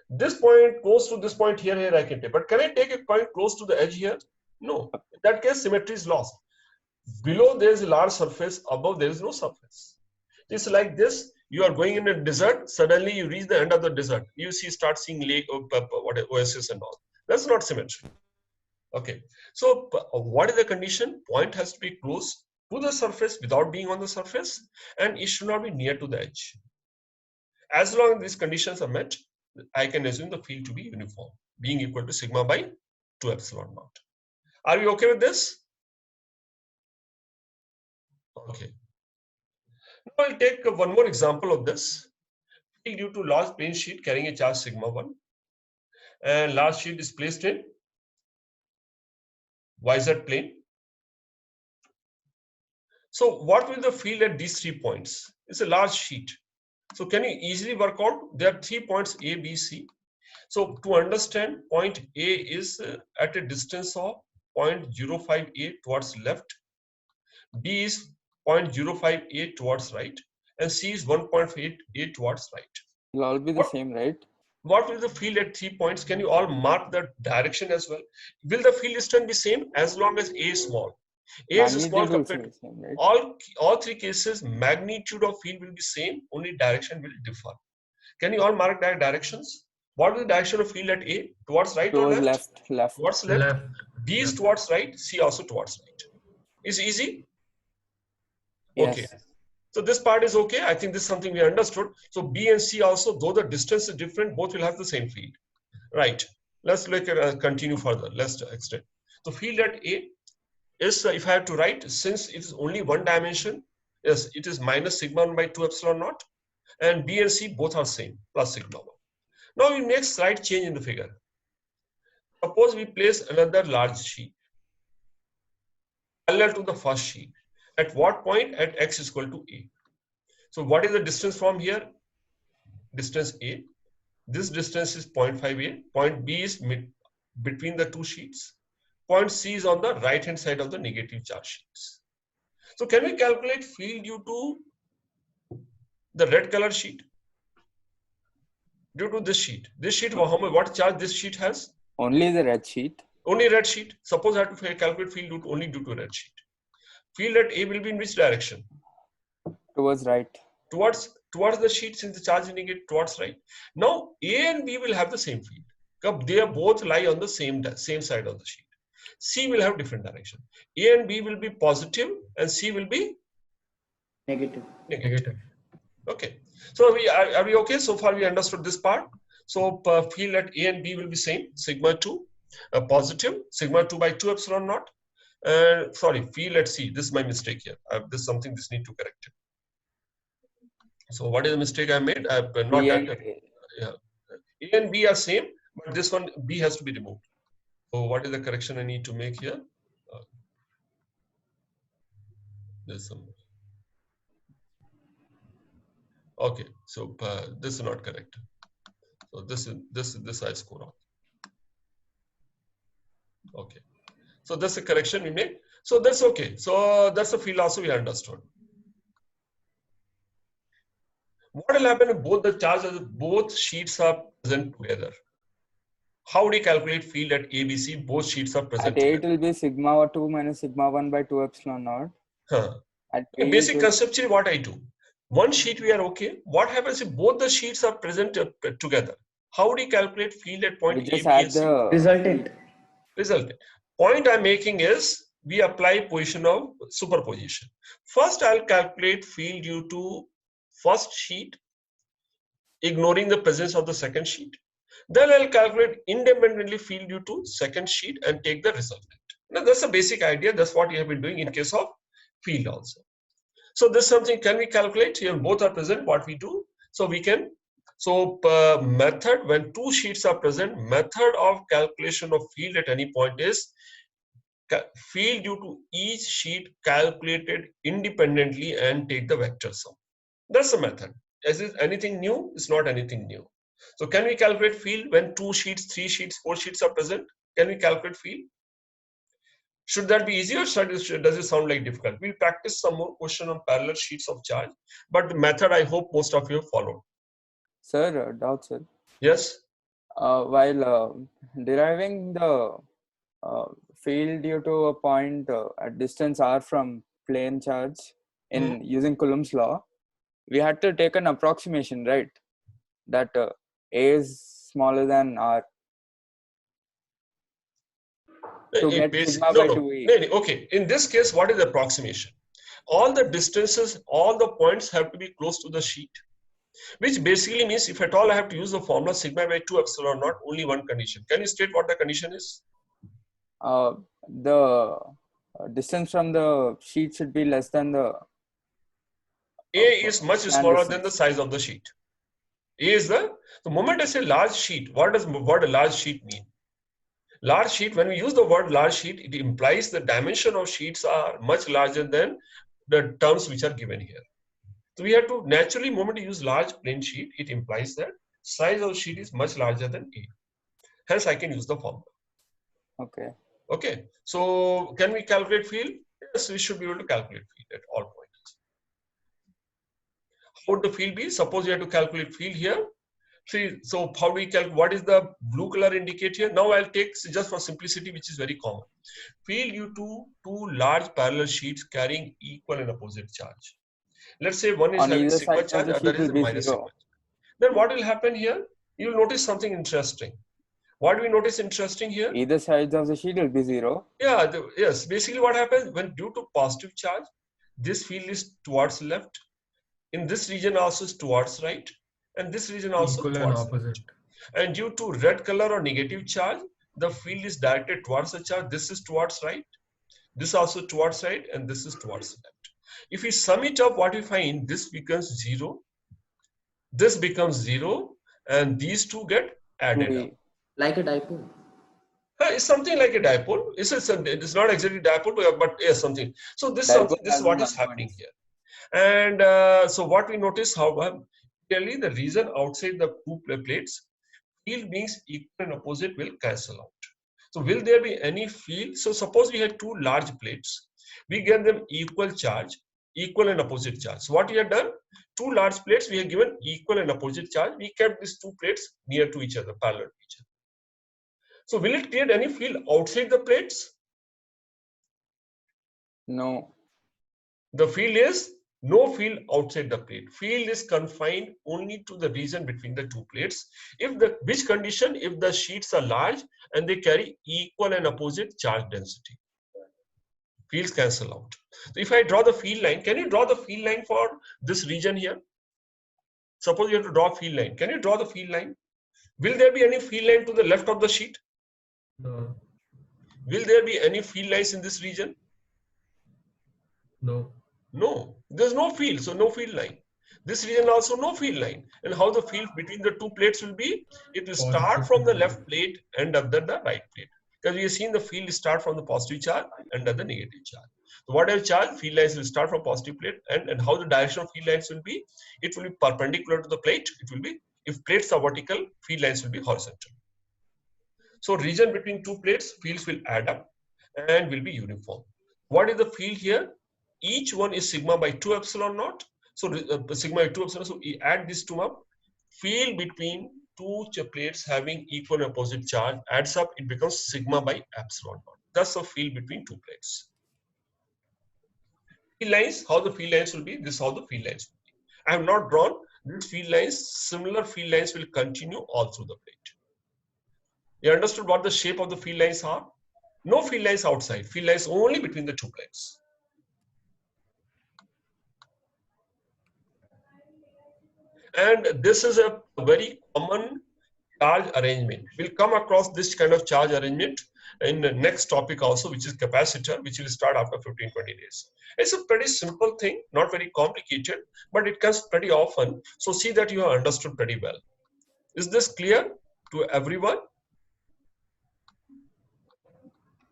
this point close to this point here I can take. But can I take a point close to the edge here? No. In that case, symmetry is lost. Below there is a large surface, above there is no surface. It's like this. You are going in a desert, suddenly you reach the end of the desert. You start seeing lake or oasis and all. That's not symmetry. Okay. So what is the condition? Point has to be close to the surface without being on the surface, and it should not be near to the edge. As long as these conditions are met, I can assume the field to be uniform, being equal to sigma by 2 epsilon naught. Are we okay with this? Okay. Now I'll take one more example of this. Field due to large plane sheet carrying a charge sigma 1, and large sheet is placed in YZ plane. So what will the field at these 3 points? It's a large sheet. So can you easily work out? There are 3 points A, B, C. So to understand, point A is at a distance of 0.05A towards left. B is 0.05A towards right. And C is 1.8A towards right. Will all be the same, right? What will the field at 3 points? Can you all mark the direction as well? Will the field strength be same as long as A is small? A is small compared to same, right? all 3 cases, magnitude of field will be same, only direction will differ. Can you all mark that directions? What is the direction of field at A? Towards right or Towards left? left. Towards left. Left. B is towards right. C also towards right. Is easy? Yes. Okay. So this part is okay. I think this is something we understood. So B and C also, though the distance is different, both will have the same field. Right. Let's look at continue further. Let's extend. So field at A is, if I have to write, since it is only one dimension, yes, it is minus sigma 1 by 2 epsilon naught, and B and C both are same, plus sigma 1. Now we make slight change in the figure. Suppose we place another large sheet parallel to the first sheet. At what point? At x is equal to A. So what is the distance from here? Distance A. This distance is 0.5A. Point B is between the two sheets. Point C is on the right hand side of the negative charge sheets. So can we calculate field due to the red color sheet? Due to this sheet. This sheet, what charge this sheet has? Only the red sheet. Only red sheet. Suppose I have to calculate field only due to red sheet. Field at A will be in which direction? Towards right. Towards the sheet, since the charge is negative, towards right. Now A and B will have the same field. They both lie on the same side of the sheet. C will have different direction. A and B will be positive and C will be Negative. negative. Okay. So are we okay? So far we understood this part. So field at A and B will be same, sigma 2, positive, sigma 2 by 2 epsilon naught. Sorry, field at C. This is my mistake here. This is something this need to correct it. So what is the mistake I made? I have not done it. Yeah. A and B are same, but this one B has to be removed. So what is the correction I need to make here? There's some. Okay, so this is not correct. So this I score off. Okay, so that's the correction we made. So that's okay. So that's the field also we understood. What will happen if both the charges, both sheets are present together? How do you calculate field at ABC? Both sheets are present. At A it will be sigma 2 minus sigma 1 by 2 epsilon naught. At B basic conceptually what I do. One sheet we are okay. What happens if both the sheets are present together? How do you calculate field at point we A, just B, add and C? the Resultant. Resultant. Point I'm making is we apply position of superposition. First, I'll calculate field due to first sheet, ignoring the presence of the second sheet. Then I'll calculate independently field due to second sheet and take the resultant. Now that's the basic idea. That's what we have been doing in case of field also. So this is something can we calculate here? Both are present. What we do? So we can. So method when two sheets are present, method of calculation of field at any point is field due to each sheet calculated independently and take the vector sum. That's the method. Is it anything new? It's not anything new. So can we calculate field when 2 sheets, 3 sheets, 4 sheets are present? Can we calculate field? Should that be easier? Does it sound like difficult? We'll practice some more question on parallel sheets of charge. But the method I hope most of you have followed. Sir, doubt, sir. Yes? While deriving the field due to a point at distance r from plane charge in using Coulomb's law, we had to take an approximation, right? That A is smaller than r. To get sigma by 2e. Okay, in this case, what is the approximation? All the distances, all the points have to be close to the sheet, which basically means if at all I have to use the formula sigma by 2 epsilon naught, only one condition. Can you state what the condition is? The distance from the sheet should be less than the A is much smaller than the size of the sheet. A is the moment I say large sheet, what does a large sheet mean? Large sheet, when we use the word large sheet, it implies the dimension of sheets are much larger than the terms which are given here. So we have to naturally, moment you use large plane sheet, it implies that size of sheet is much larger than A. Hence, I can use the formula. Okay. Okay. So can we calculate field? Yes, we should be able to calculate field at all points. How would the field be? Suppose you have to calculate field here. See, so how do we calculate? What is the blue color indicate here? Now I'll take just for simplicity, which is very common. Field due to two large parallel sheets carrying equal and opposite charge. Let's say one is having sigma charge, other is minus sigma. Then what will happen here? you'll notice something interesting. What do we notice interesting here? Either sides of the sheet will be 0. Yeah, yes. Basically, what happens when due to positive charge, this field is towards left. In this region also is towards right, and this region also Equal and towards opposite. right. And due to red color or negative charge, the field is directed towards the charge. This is towards right, this also towards right, and this is towards left. If we sum it up, what we find, this becomes 0, this becomes 0, and these two get added up. Like a dipole. It's something like a dipole. It's not exactly dipole, but yes, something. So this is what is happening here. And so what we notice, however, clearly the region outside the two plates, field means equal and opposite will cancel out. So will there be any field? So suppose we had two large plates, we give them equal charge, equal and opposite charge. So what we have done, two large plates, we have given equal and opposite charge. We kept these two plates near to each other, parallel to each other. So will it create any field outside the plates? No. The field is no field outside the plate. Field is confined only to the region between the two plates. Which condition? If the sheets are large and they carry equal and opposite charge density. Fields cancel out. So if I draw the field line, can you draw the field line for this region here? Suppose you have to draw a field line. Can you draw the field line? Will there be any field line to the left of the sheet? No. Will there be any field lines in this region? No. No, there's no field, so no field line. This region also no field line. And how the field between the two plates will be? It will start from the left plate and end at the right plate. Because we have seen the field start from the positive charge and at the negative charge. So whatever charge, field lines will start from positive plate, and how the direction of field lines will be? It will be perpendicular to the plate. It will be, if plates are vertical, field lines will be horizontal. So region between two plates, fields will add up and will be uniform. What is the field here? Each one is sigma by 2 epsilon naught. So sigma by 2 epsilon. So we add these two up. Field between two plates having equal and opposite charge adds up. It becomes sigma by epsilon naught. That's the field between two plates. Field lines, how the field lines will be? This is how the field lines will be. I have not drawn these field lines. Similar field lines will continue all through the plate. You understood what the shape of the field lines are? No field lines outside. Field lines only between the two plates. And this is a very common charge arrangement. We'll come across this kind of charge arrangement in the next topic also, which is capacitor, which will start after 15-20 days. It's a pretty simple thing, not very complicated, but it comes pretty often. So see that you have understood pretty well. Is this clear to everyone?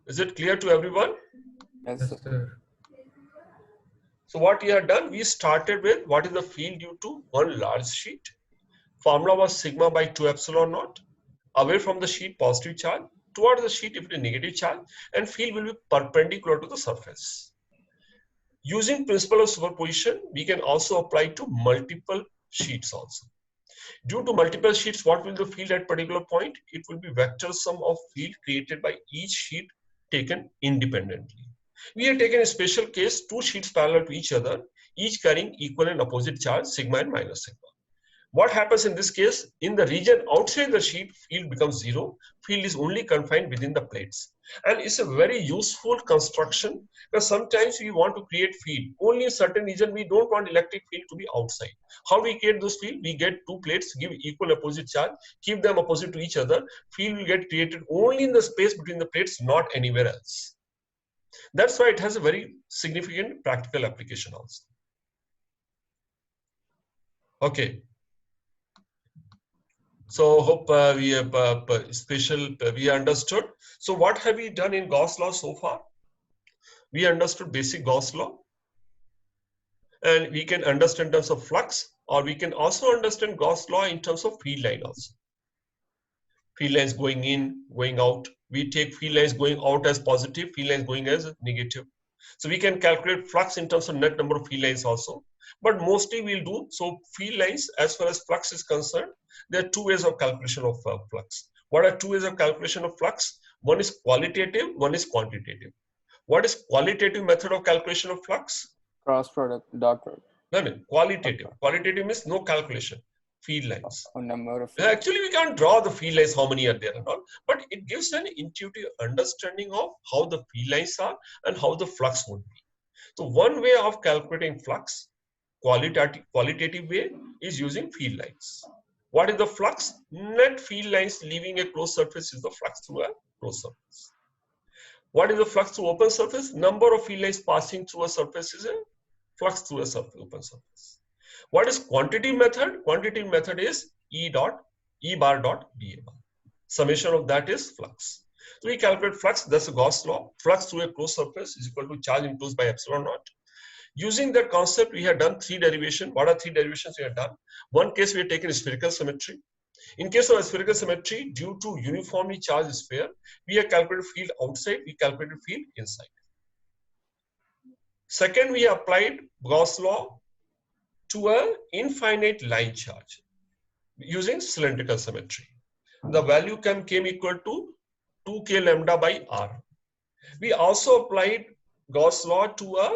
Is it clear to everyone? Yes, Yes, sir. sir. So what we have done, we started with what is the field due to one large sheet. Formula was sigma by 2 epsilon naught. Away from the sheet, positive charge. Towards the sheet, if it is negative charge, and field will be perpendicular to the surface. Using principle of superposition, we can also apply to multiple sheets also. Due to multiple sheets, what will the field at particular point? It will be vector sum of field created by each sheet taken independently. We have taken a special case, two sheets parallel to each other, each carrying equal and opposite charge, sigma and minus sigma. What happens in this case? In the region outside the sheet, field becomes 0. Field is only confined within the plates. And it's a very useful construction because sometimes we want to create field. Only in certain region, we don't want electric field to be outside. How do we create those field? We get two plates, give equal opposite charge, keep them opposite to each other. Field will get created only in the space between the plates, not anywhere else. That's why it has a very significant practical application also. Okay. So hope we have we understood. So what have we done in Gauss law so far? We understood basic Gauss law, and we can understand in terms of flux, or we can also understand Gauss law in terms of field line also. Field lines going in, going out. We take field lines going out as positive, field lines going as negative. So we can calculate flux in terms of net number of field lines also. But mostly we'll do, so field lines as far as flux is concerned, there are two ways of calculation of flux. What are two ways of calculation of flux? One is qualitative, one is quantitative. What is qualitative method of calculation of flux? Cross product, dot product. No, qualitative. Qualitative means no calculation. field lines. or number of Actually, we can't draw the field lines, how many are there and all, but it gives an intuitive understanding of how the field lines are and how the flux would be. So one way of calculating flux, qualitative way, is using field lines. What is the flux? Net field lines leaving a closed surface is the flux through a closed surface. What is the flux through open surface? Number of field lines passing through a surface is a flux through a open surface. What is quantitative method? Quantitative method is E bar dot dA bar. Summation of that is flux. So we calculate flux, that's a Gauss law. Flux through a closed surface is equal to charge enclosed by epsilon naught. Using that concept, we have done 3 derivations. What are 3 derivations we have done? One case we have taken spherical symmetry. In case of spherical symmetry, due to uniformly charged sphere, we have calculated field outside, we calculated field inside. Second, we applied Gauss law to an infinite line charge using cylindrical symmetry. The value came equal to 2k lambda by r. We also applied Gauss law to a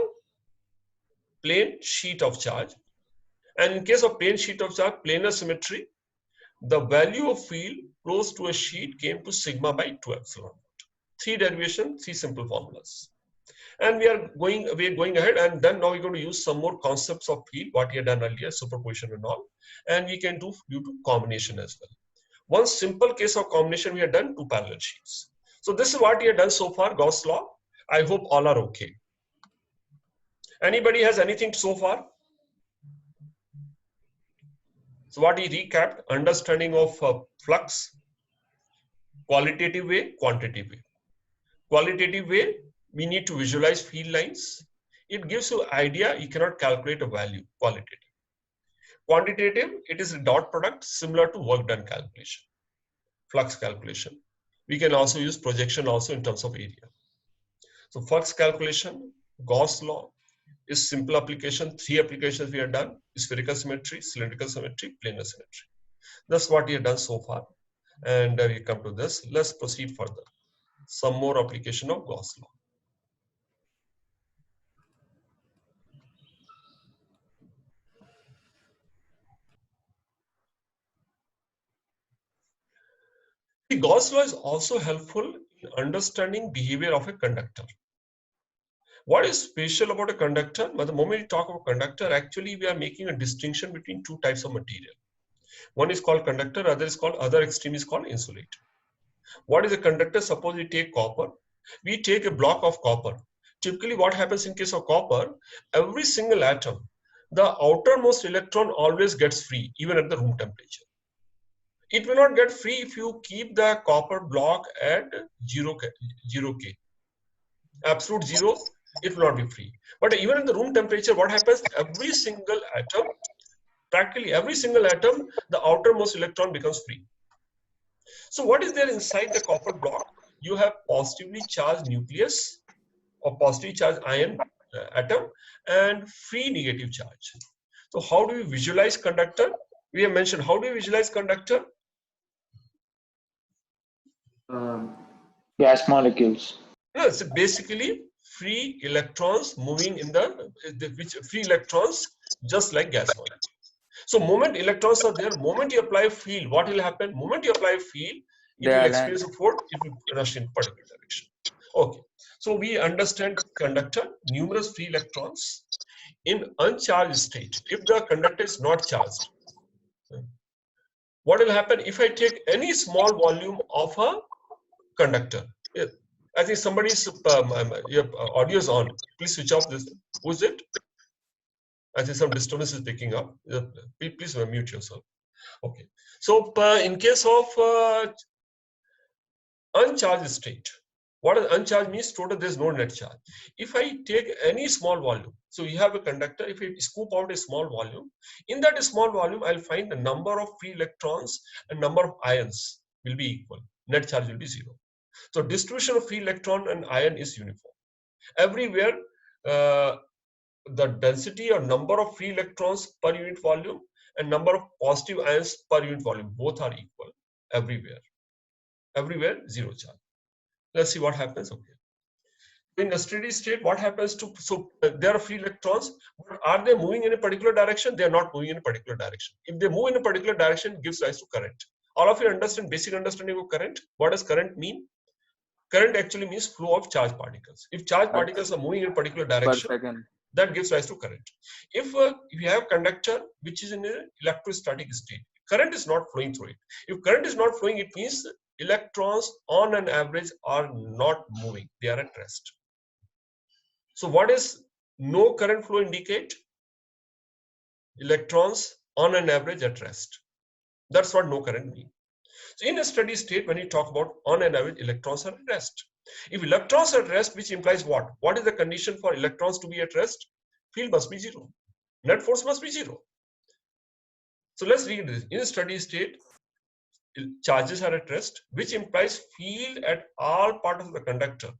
plane sheet of charge. And in case of plane sheet of charge, planar symmetry, the value of field close to a sheet came to sigma by 2 epsilon. 3 derivations, 3 simple formulas. And we are going ahead, and then now we're going to use some more concepts of field, what we had done earlier, superposition and all. And we can do due to combination as well. One simple case of combination, we have done 2 parallel sheets. So this is what we have done so far, Gauss law. I hope all are okay. Anybody has anything so far? So what we recapped, understanding of flux, qualitative way, quantitative way. Qualitative way, we need to visualize field lines. It gives you idea, you cannot calculate a value, qualitative. Quantitative, it is a dot product similar to work done calculation, flux calculation. We can also use projection also in terms of area. So flux calculation, Gauss law is simple application. 3 applications we have done: spherical symmetry, cylindrical symmetry, planar symmetry. That's what we have done so far. And we come to this. Let's proceed further. Some more application of Gauss law. The Gauss law is also helpful in understanding behavior of a conductor. What is special about a conductor? But the moment we talk about conductor, actually we are making a distinction between 2 types of material. One is called conductor, other extreme is called insulator. What is a conductor? Suppose we take copper. We take a block of copper. Typically what happens in case of copper, every single atom, the outermost electron always gets free, even at the room temperature. It will not get free if you keep the copper block at 0K. Absolute 0, it will not be free. But even at the room temperature, what happens? Every single atom, practically every single atom, the outermost electron becomes free. So what is there inside the copper block? You have positively charged nucleus or positively charged ion atom and free negative charge. So how do we visualize conductor? We have mentioned, how do we visualize conductor? Gas molecules. No, it's basically free electrons moving in free electrons, just like gas molecule. So moment electrons are there, moment you apply field, what will happen? Moment you apply field, it will experience a force, it will rush in particular direction. Okay, so we understand conductor, numerous free electrons in uncharged state. If the conductor is not charged, what will happen if I take any small volume of a conductor? I think somebody's your audio is on. Please switch off this. Who is it? I think some disturbance is picking up. Please mute yourself. Okay. So in case of uncharged state, what is uncharged means? Total, there is no net charge. If I take any small volume, so you have a conductor, if I scoop out a small volume, in that small volume, I'll find the number of free electrons and number of ions will be equal. Net charge will be 0. So distribution of free electron and ion is uniform. Everywhere, the density or number of free electrons per unit volume and number of positive ions per unit volume, both are equal everywhere. Everywhere, 0 charge. Let's see what happens. Okay. In a steady state, what happens to, there are free electrons, but are they moving in a particular direction? They are not moving in a particular direction. If they move in a particular direction, it gives rise to current. All of you understand basic understanding of current. What does current mean? Current actually means flow of charge particles. If charge particles are moving in a particular per direction, second. that gives rise to current. If you have conductor which is in an electrostatic state, current is not flowing through it. If current is not flowing, it means electrons on an average are not moving, they are at rest. So what is no current flow indicate? Electrons on an average at rest. That's what no current means. So in a steady state, when you talk about on an average, electrons are at rest. If electrons are at rest, which implies what? What is the condition for electrons to be at rest? Field must be zero. Net force must be zero. So let's read this. In a steady state, charges are at rest, which implies field at all parts of the conductor,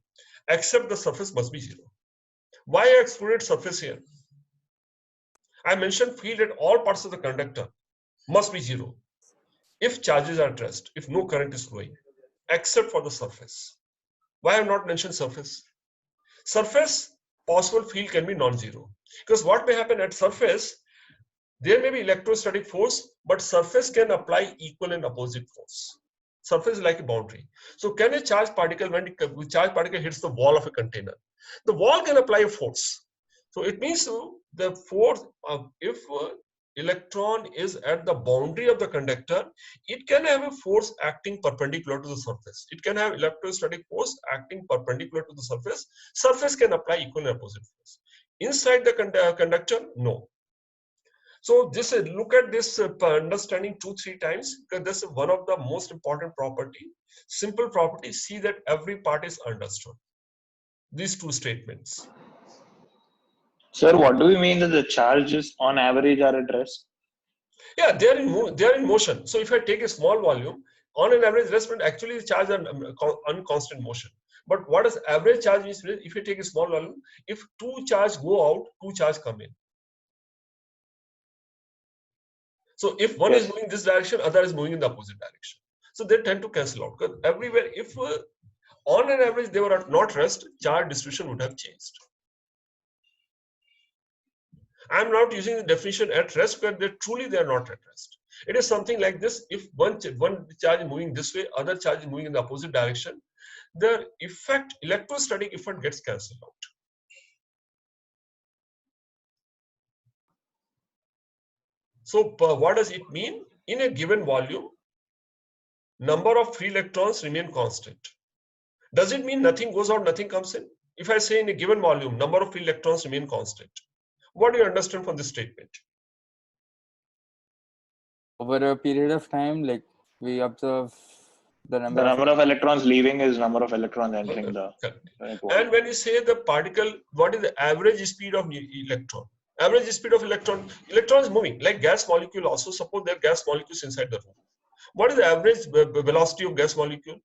except the surface must be zero. Why I excluded surface here? I mentioned field at all parts of the conductor must be zero if charges are at rest, if no current is flowing, except for the surface. Why I have not mentioned surface? Surface, possible field can be non-zero. Because what may happen at surface, there may be electrostatic force, but surface can apply equal and opposite force. Surface is like a boundary. So can a charged particle, when the charged particle hits the wall of a container, the wall can apply a force. So it means the force, if electron is at the boundary of the conductor, it can have a force acting perpendicular to the surface. It can have electrostatic force acting perpendicular to the surface. Surface can apply equal and opposite force. Inside the conductor, no. So this look at this understanding 2-3 times, because this is one of the most important property. Simple property, see that every part is understood. These two statements. Sir, what do we mean that the charges on average are at rest? Yeah, they are in motion. So if I take a small volume, on an average rest, actually the charge are on constant motion. But what does average charge means? If you take a small volume, if 2 charge go out, 2 charge come in. So if one is moving this direction, other is moving in the opposite direction. So they tend to cancel out. Because everywhere, if on an average they were at not rest, charge distribution would have changed. I'm not using the definition at rest because they are not at rest. It is something like this. If one charge is moving this way, other charge is moving in the opposite direction, the effect, electrostatic effect gets cancelled out. So what does it mean? In a given volume, number of free electrons remain constant. Does it mean nothing goes out, nothing comes in? If I say in a given volume, number of free electrons remain constant, what do you understand from this statement? Over a period of time, like we observe the number of electrons leaving is number of electrons entering the and when you say the particle, what is the average speed of electron? Average speed of electron is moving like gas molecule. Also, suppose there are gas molecules inside the room. What is the average velocity of gas molecule?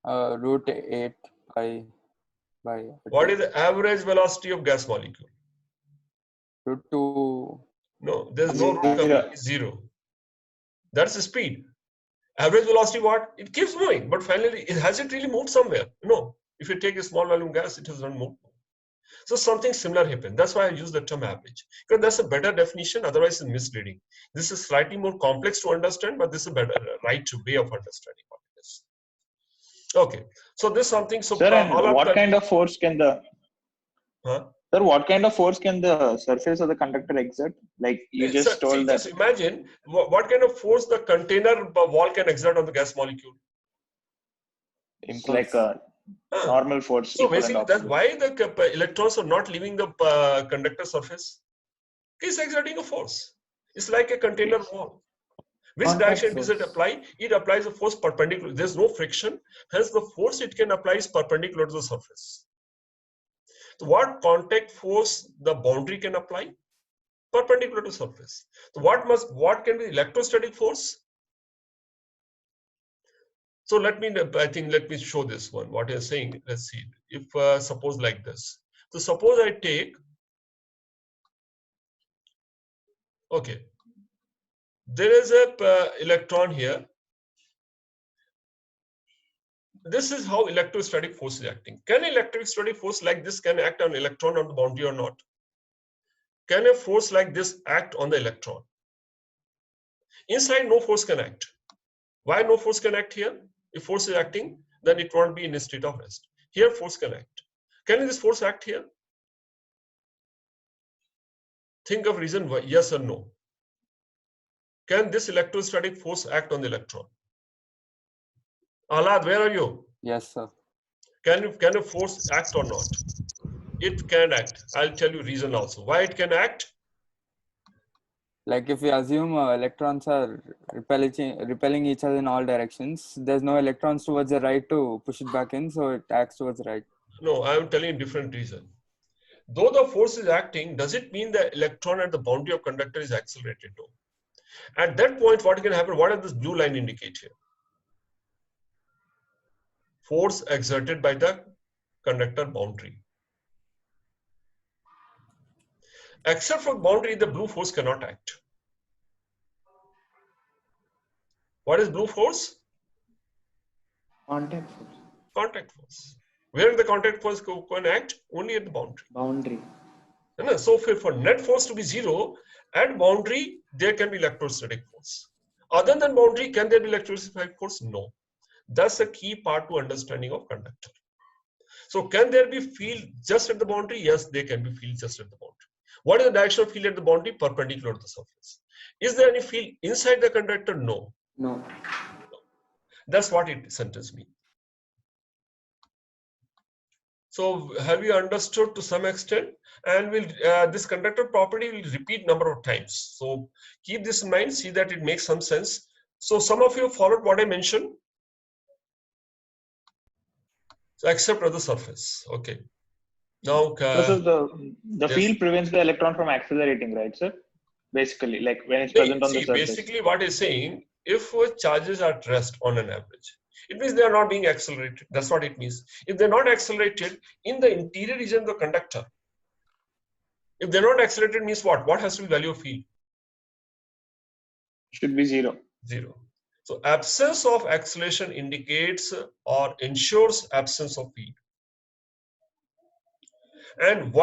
root 8 by. What is the average velocity of gas molecule? Root 2. No, there's no root, 0. That's the speed. Average velocity, what? It keeps moving, but finally, has it really moved somewhere? No. If you take a small volume gas, it has not moved. So something similar happened. That's why I use the term average, because that's a better definition. Otherwise, it's misleading. This is slightly more complex to understand, but this is a better right way of understanding what it is. Okay. So this is something. So sir, and what kind of force can the Sir, what kind of force can the surface of the conductor exert? Like you just told that. Just imagine what kind of force the container wall can exert on the gas molecule. It's like a normal force. So basically, that's why the electrons are not leaving the conductor surface. It's exerting a force. It's like a container wall. Which direction does it apply? It applies a force perpendicular. There's no friction. Hence, the force it can apply is perpendicular to the surface. So what contact force the boundary can apply? Perpendicular to surface. So what can be electrostatic force? So let me show this one. What you're saying. Let's see. If suppose like this. So suppose I take. Okay. There is a electron here. this is how electrostatic force is acting. Can electrostatic force like this can act on electron on the boundary or not? Can a force like this act on the electron? Inside, no force can act. Why no force can act here? If force is acting, then it won't be in a state of rest. Here, force can act. Can this force act here? Think of reason why, yes or no. Can this electrostatic force act on the electron? Ahlad, where are you? Yes, sir. Can a force act or not? It can act. I'll tell you reason also. Why it can act? Like if we assume electrons are repelling each other in all directions, there's no electrons towards the right to push it back in, so it acts towards the right. No, I'm telling you different reason. Though the force is acting, does it mean the electron at the boundary of conductor is accelerated? No. At that point, what can happen? What does this blue line indicate here? Force exerted by the conductor boundary. Except for boundary, the blue force cannot act. What is blue force? Contact force. Contact force. Where the contact force can act? Only at the boundary. Boundary. So for net force to be zero, at boundary, there can be electrostatic force. Other than boundary, can there be electrostatic force? No. That's the key part to understanding of conductor. So can there be field just at the boundary? Yes, there can be field just at the boundary. What is the direction of field at the boundary? Perpendicular to the surface. Is there any field inside the conductor? No. No. That's what it sentence means. So have you understood to some extent? And this conductor property will repeat number of times. So keep this in mind, see that it makes some sense. So some of you followed what I mentioned. So except at the surface. Okay. Now So the yes. field prevents the electron from accelerating, right, sir? Basically, like when it's present on the surface. Basically what is saying, if charges are at rest on an average, it means they are not being accelerated. That's what it means. If they're not accelerated in the interior region of the conductor, if they're not accelerated means what? What has to be value of field? Should be zero. Zero. So absence of acceleration indicates or ensures absence of field. And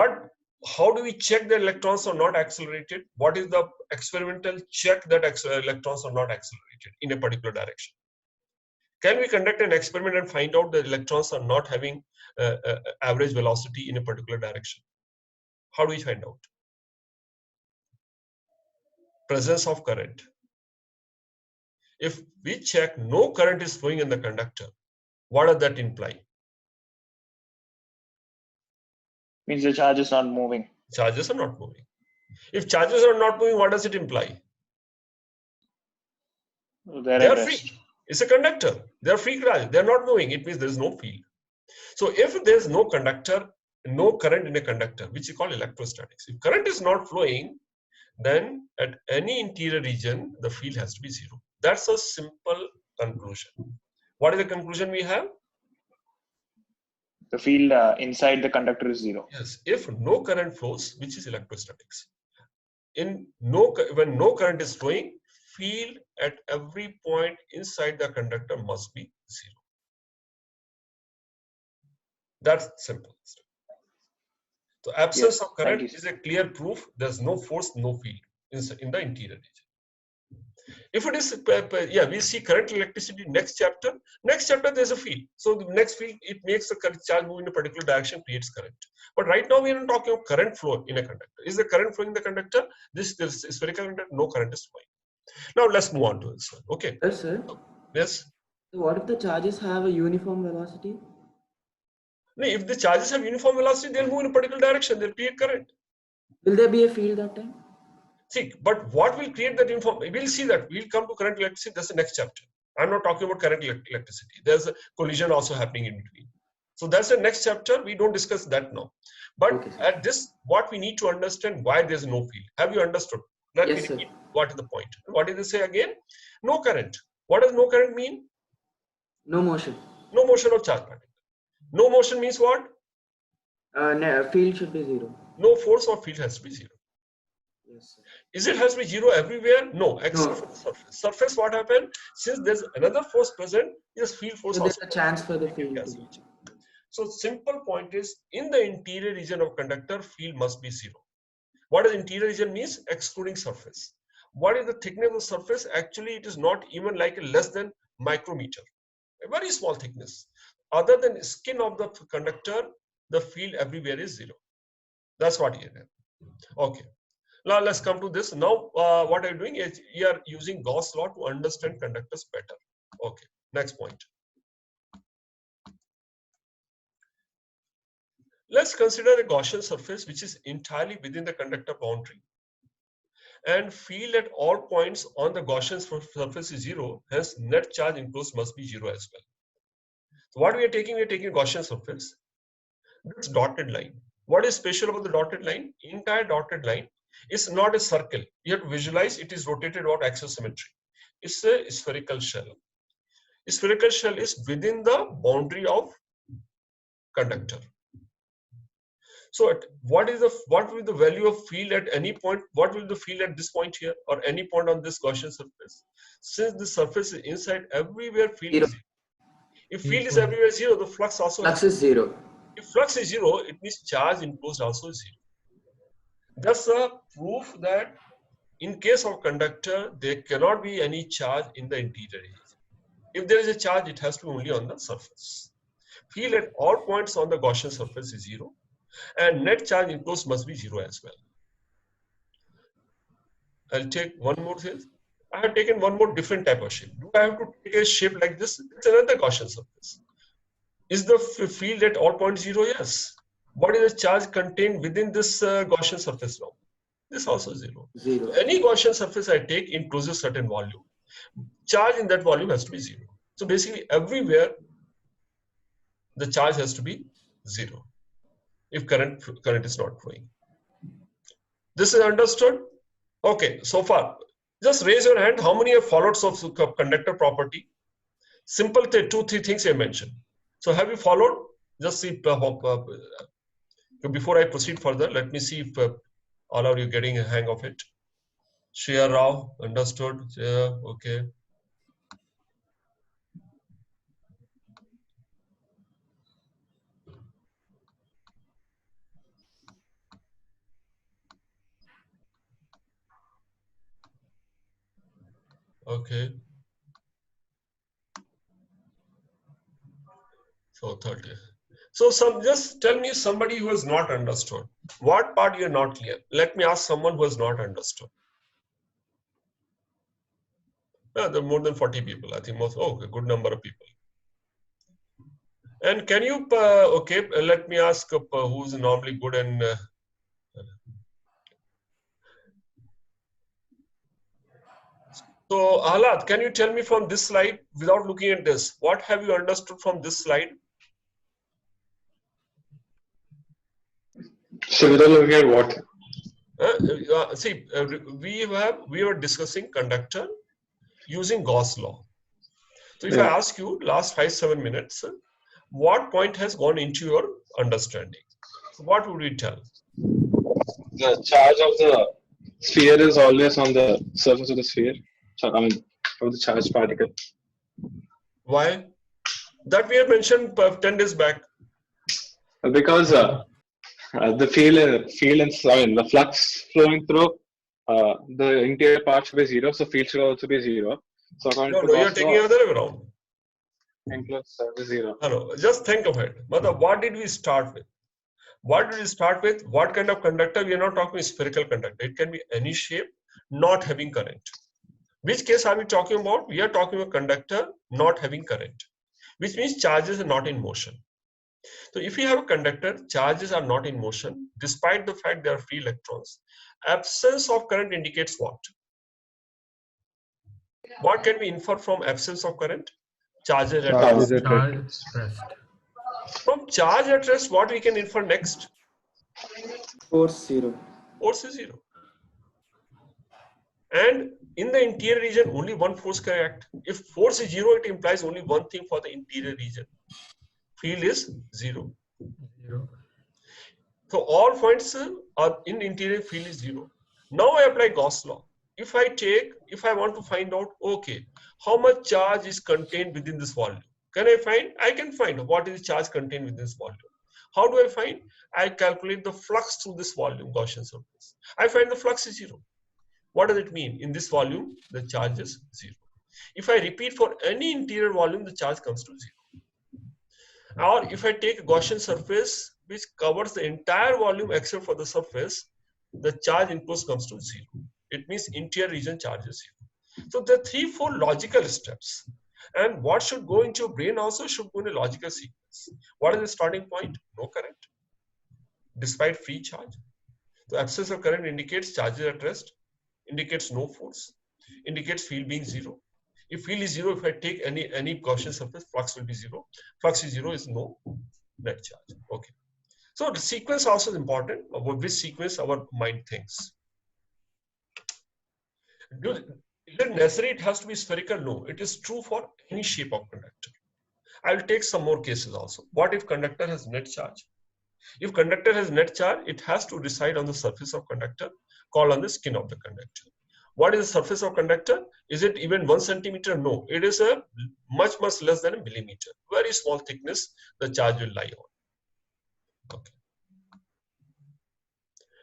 how do we check that electrons are not accelerated? What is the experimental check that electrons are not accelerated in a particular direction? Can we conduct an experiment and find out that electrons are not having average velocity in a particular direction? How do we find out? Presence of current. If we check no current is flowing in the conductor, what does that imply? Means the charge is not moving. Charges are not moving. If charges are not moving, what does it imply? They're They at are rest. free. It's a conductor. They're free charge. They're not moving. It means there's no field. So if there's no conductor, no current in a conductor, which is called electrostatics. If current is not flowing, then at any interior region, the field has to be zero. That's a simple conclusion. What is the conclusion we have? The field inside the conductor is zero. Yes, if no current flows, which is electrostatics. When no current is flowing, field at every point inside the conductor must be zero. That's simple. So absence of current is a clear proof there's no force, no field in the interior region. If it is, we see current electricity next chapter. Next chapter there's a field. So the next field, it makes the current charge move in a particular direction, creates current. But right now we are not talking of current flow in a conductor. Is the current flowing in the conductor? This spherical conductor, no current is flowing. Now let's move on to this one. Okay. Yes, sir. Yes. So what if the charges have a uniform velocity? No, if the charges have uniform velocity, they'll move in a particular direction. They'll create current. Will there be a field that time? See, but what will create that uniform? We'll see that. We'll come to current electricity. That's the next chapter. I'm not talking about current electricity. There's a collision also happening in between. So that's the next chapter. We don't discuss that now. But Okay, at this, what we need to understand why there's no field. Have you understood? Let me repeat what is the point. What did they say again? No current. What does no current mean? No motion. No motion of charge particle. No motion means what? Field should be zero. No force or field has to be zero. Yes, sir. Is it has to be zero everywhere? No, except No. for the surface. Surface, what happened? Since there's another force present, this field force So there's also. a chance for the field to Yes. be. So simple point is, in the interior region of conductor, field must be zero. What does interior region means? Excluding surface. What is the thickness of the surface? Actually, it is not even like less than micrometer, a very small thickness. Other than skin of the conductor, the field everywhere is zero. That's what here. Okay. Now let's come to this. Now, what I'm doing is we are using Gauss law to understand conductors better. Okay. Next point. Let's consider a Gaussian surface which is entirely within the conductor boundary, and field at all points on the Gaussian surface is zero. Hence, net charge enclosed must be zero as well. So what we are taking Gaussian surface. This dotted line. What is special about the dotted line? Entire dotted line is not a circle. You have to visualize it is rotated about axisymmetry. It's a spherical shell. A spherical shell is within the boundary of conductor. So what will be the value of field at any point? What will the field at this point here or any point on this Gaussian surface? Since the surface is inside, everywhere field is zero. If field is everywhere zero, the flux also Flux is zero. If flux is zero, it means charge enclosed also is zero. That's a proof that in case of conductor, there cannot be any charge in the interior region. If there is a charge, it has to be only on the surface. Field at all points on the Gaussian surface is zero, and net charge enclosed must be zero as well. I'll take one more thing. I have taken one more different type of shape. Do I have to take a shape like this? It's another Gaussian surface. Is the field at all points zero? Yes. What is the charge contained within this Gaussian surface now? This also zero. Zero. So any Gaussian surface I take encloses certain volume. Charge in that volume has to be zero. So basically everywhere the charge has to be zero if current is not flowing. This is understood? Okay, so far. Just raise your hand. How many have followed of conductor property? Simple 2-3 things I mentioned. So have you followed? Just see before I proceed further, let me see if all of you getting a hang of it. Shreya Rao, understood? Yeah, okay. Okay. So 30. So just tell me somebody who has not understood. What part you are not clear? Let me ask someone who has not understood. Yeah, there are more than 40 people. I think most. Oh, a good number of people. And can you? Okay, let me ask who's normally good and. So Ahlad, can you tell me from this slide, without looking at this, what have you understood from this slide? So without looking at what? See, we were discussing conductor using Gauss law. So if I ask you last 5-7 minutes, what point has gone into your understanding? So what would you tell? The charge of the sphere is always on the surface of the sphere. So, I mean, of the charged particle. Why? That we have mentioned 10 days back. Because the field and I mean, the flux flowing through the interior part should be zero, so field should also be zero. So according to No, you're Gauss taking law, other way around. enclosed is zero. No, just think of it. But what did we start with? What did we start with? What kind of conductor? We are not talking spherical conductor. It can be any shape, not having current. Which case are we talking about? We are talking about conductor not having current, which means charges are not in motion. So if you have a conductor, charges are not in motion, despite the fact there are free electrons. Absence of current indicates what? What can we infer from absence of current? Charges at rest. From charge at rest, what we can infer next? Force zero. Force is zero. And in the interior region, only one force can act. If force is zero, it implies only one thing for the interior region. Field is zero. So all points are in interior, field is zero. Now I apply Gauss law. If I want to find out, okay, how much charge is contained within this volume? Can I find? I can find what is the charge contained within this volume. How do I find? I calculate the flux through this volume, Gaussian surface. I find the flux is 0. What does it mean? In this volume, the charge is 0. If I repeat for any interior volume, the charge comes to 0. Or if I take a Gaussian surface which covers the entire volume except for the surface, the charge enclosed comes to 0. It means interior region charge is 0. So the 3-4 logical steps. And what should go into your brain also should go in a logical sequence. What is the starting point? No current, despite free charge. The absence of current indicates charges at rest, indicates no force, indicates field being 0. If field is 0, if I take any Gaussian surface, flux will be 0. Flux is 0 is no net charge. Okay. So the sequence also is important, about which sequence our mind thinks. Is it necessary it has to be spherical? No, it is true for any shape of conductor. I will take some more cases also. What if conductor has net charge? If conductor has net charge, it has to reside on the surface of conductor, called on the skin of the conductor. What is the surface of conductor? Is it even 1 centimeter? No, it is a much less than a millimeter. Very small thickness the charge will lie on. Okay.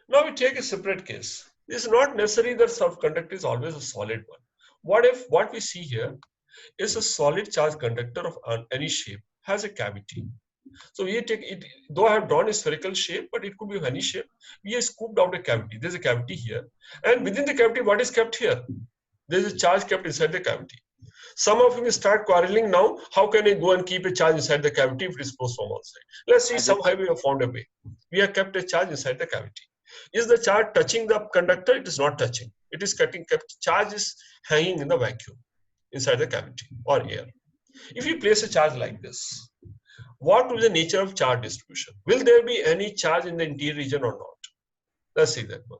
Now we take a separate case. It is not necessary that conductor is always a solid one. What if what we see here is a solid charge conductor of any shape has a cavity? So we take it, though I have drawn a spherical shape, but it could be of any shape. We have scooped out a cavity. There's a cavity here. And within the cavity, what is kept here? There's a charge kept inside the cavity. Some of you will start quarreling now. How can I go and keep a charge inside the cavity if it is closed from outside? Let's see, somehow we have found a way. We have kept a charge inside the cavity. Is the charge touching the conductor? It is not touching. It is kept. Charge is hanging in the vacuum inside the cavity or air. If you place a charge like this, what will be the nature of charge distribution? Will there be any charge in the interior region or not? Let's see that one.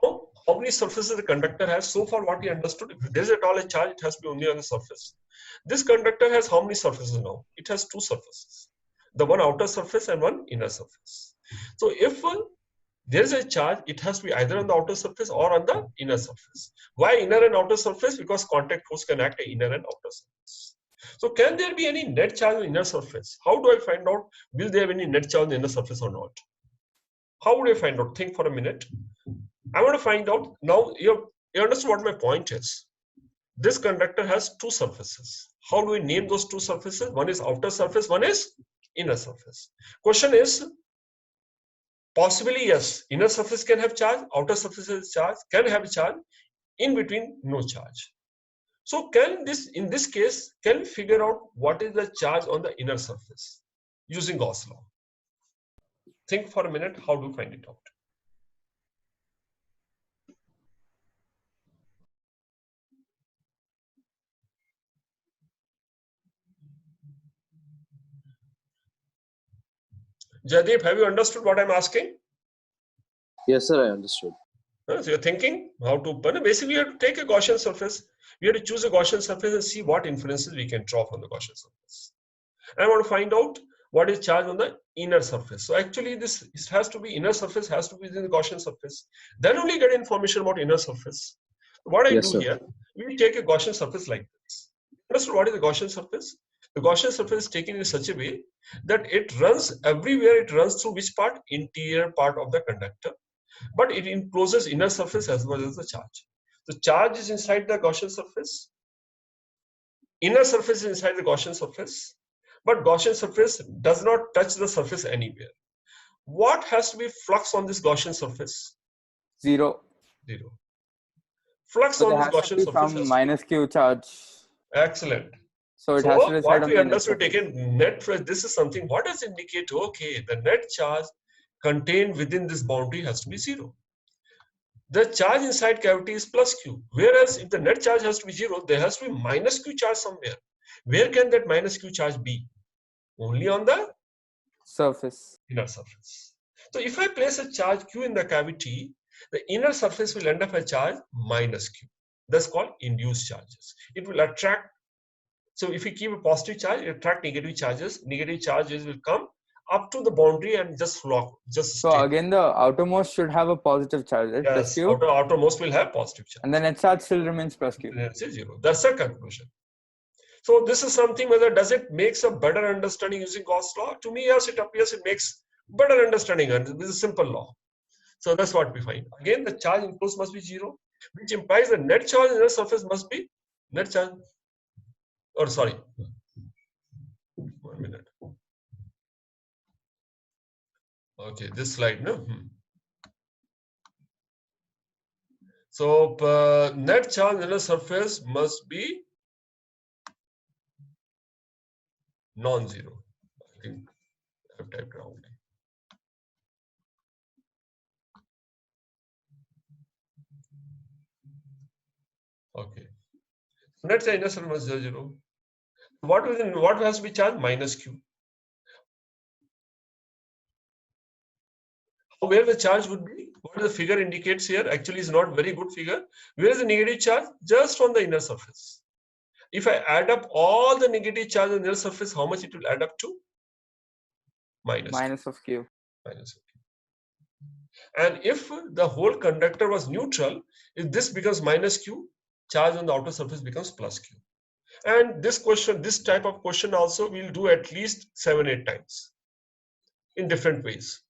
Now, how many surfaces the conductor has? So far, what we understood, if there is at all a charge, it has to be only on the surface. This conductor has how many surfaces now? It has 2 surfaces. The one outer surface and one inner surface. So if there is a charge, it has to be either on the outer surface or on the inner surface. Why inner and outer surface? Because contact force can act at inner and outer surface. So can there be any net charge on the inner surface? How do I find out, will there be any net charge on the inner surface or not? How would I find out? Think for a minute. I want to find out, now you understand what my point is. This conductor has 2 surfaces. How do we name those 2 surfaces? One is outer surface, one is inner surface. Question is, possibly yes, inner surface can have charge, outer surface has charge, can have a charge, in between no charge. So in this case, can we figure out what is the charge on the inner surface using Gauss law? Think for a minute, how do you find it out? Jaideep, have you understood what I'm asking? Yes, sir, I understood. So you're thinking how to, basically you have to take a Gaussian surface. We have to choose a Gaussian surface and see what inferences we can draw from the Gaussian surface. And I want to find out what is charge on the inner surface. So actually this has to be, inner surface has to be within the Gaussian surface. Then only get information about inner surface. What I do here, we take a Gaussian surface like this. Understood what is the Gaussian surface? The Gaussian surface is taken in such a way that it runs everywhere. It runs through which part? Interior part of the conductor. But it encloses inner surface as well as the charge. The charge is inside the Gaussian surface. Inner surface is inside the Gaussian surface. But Gaussian surface does not touch the surface anywhere. What has to be flux on this Gaussian surface? 0. 0. Flux So on there this has to Gaussian be surface. some minus q charge. Excellent. So it has to reside what on we the inner understood, surface. taken net, this is something, what does it indicate? Okay, the net charge contained within this boundary has to be 0. The charge inside cavity is plus q. Whereas if the net charge has to be 0, there has to be minus q charge somewhere. Where can that minus q charge be? Only on the Surface. inner surface. So if I place a charge q in the cavity, the inner surface will end up a charge minus q. That's called induced charges. It will attract. So if you keep a positive charge, it attract negative charges. Negative charges will come up to the boundary and just flow, just So stay. again, the outermost should have a positive charge, right? Plus Yes, Q. outermost will have positive charge. And the net charge still remains plus Q. Let's say 0. That's the conclusion. So this is something whether does it makes a better understanding using Gauss law? To me, yes, it appears it makes better understanding, and this is a simple law. So that's what we find. Again, the charge enclosed must be 0, which implies the net charge in the surface must be net charge. Or sorry, 1 minute. Okay, this slide, no. So net charge in the surface must be non-zero. I think I have typed wrongly. Okay. Net charge in the surface must be 0. What has to be charged? Minus Q. Where the charge would be? What the figure indicates here actually is not very good figure. Where is the negative charge? Just on the inner surface. If I add up all the negative charge on the inner surface, how much it will add up to? Minus of Q. Minus of Q. And if the whole conductor was neutral, if this becomes minus Q, charge on the outer surface becomes plus Q. And this question, this type of question also we'll do at least 7-8 times in different ways.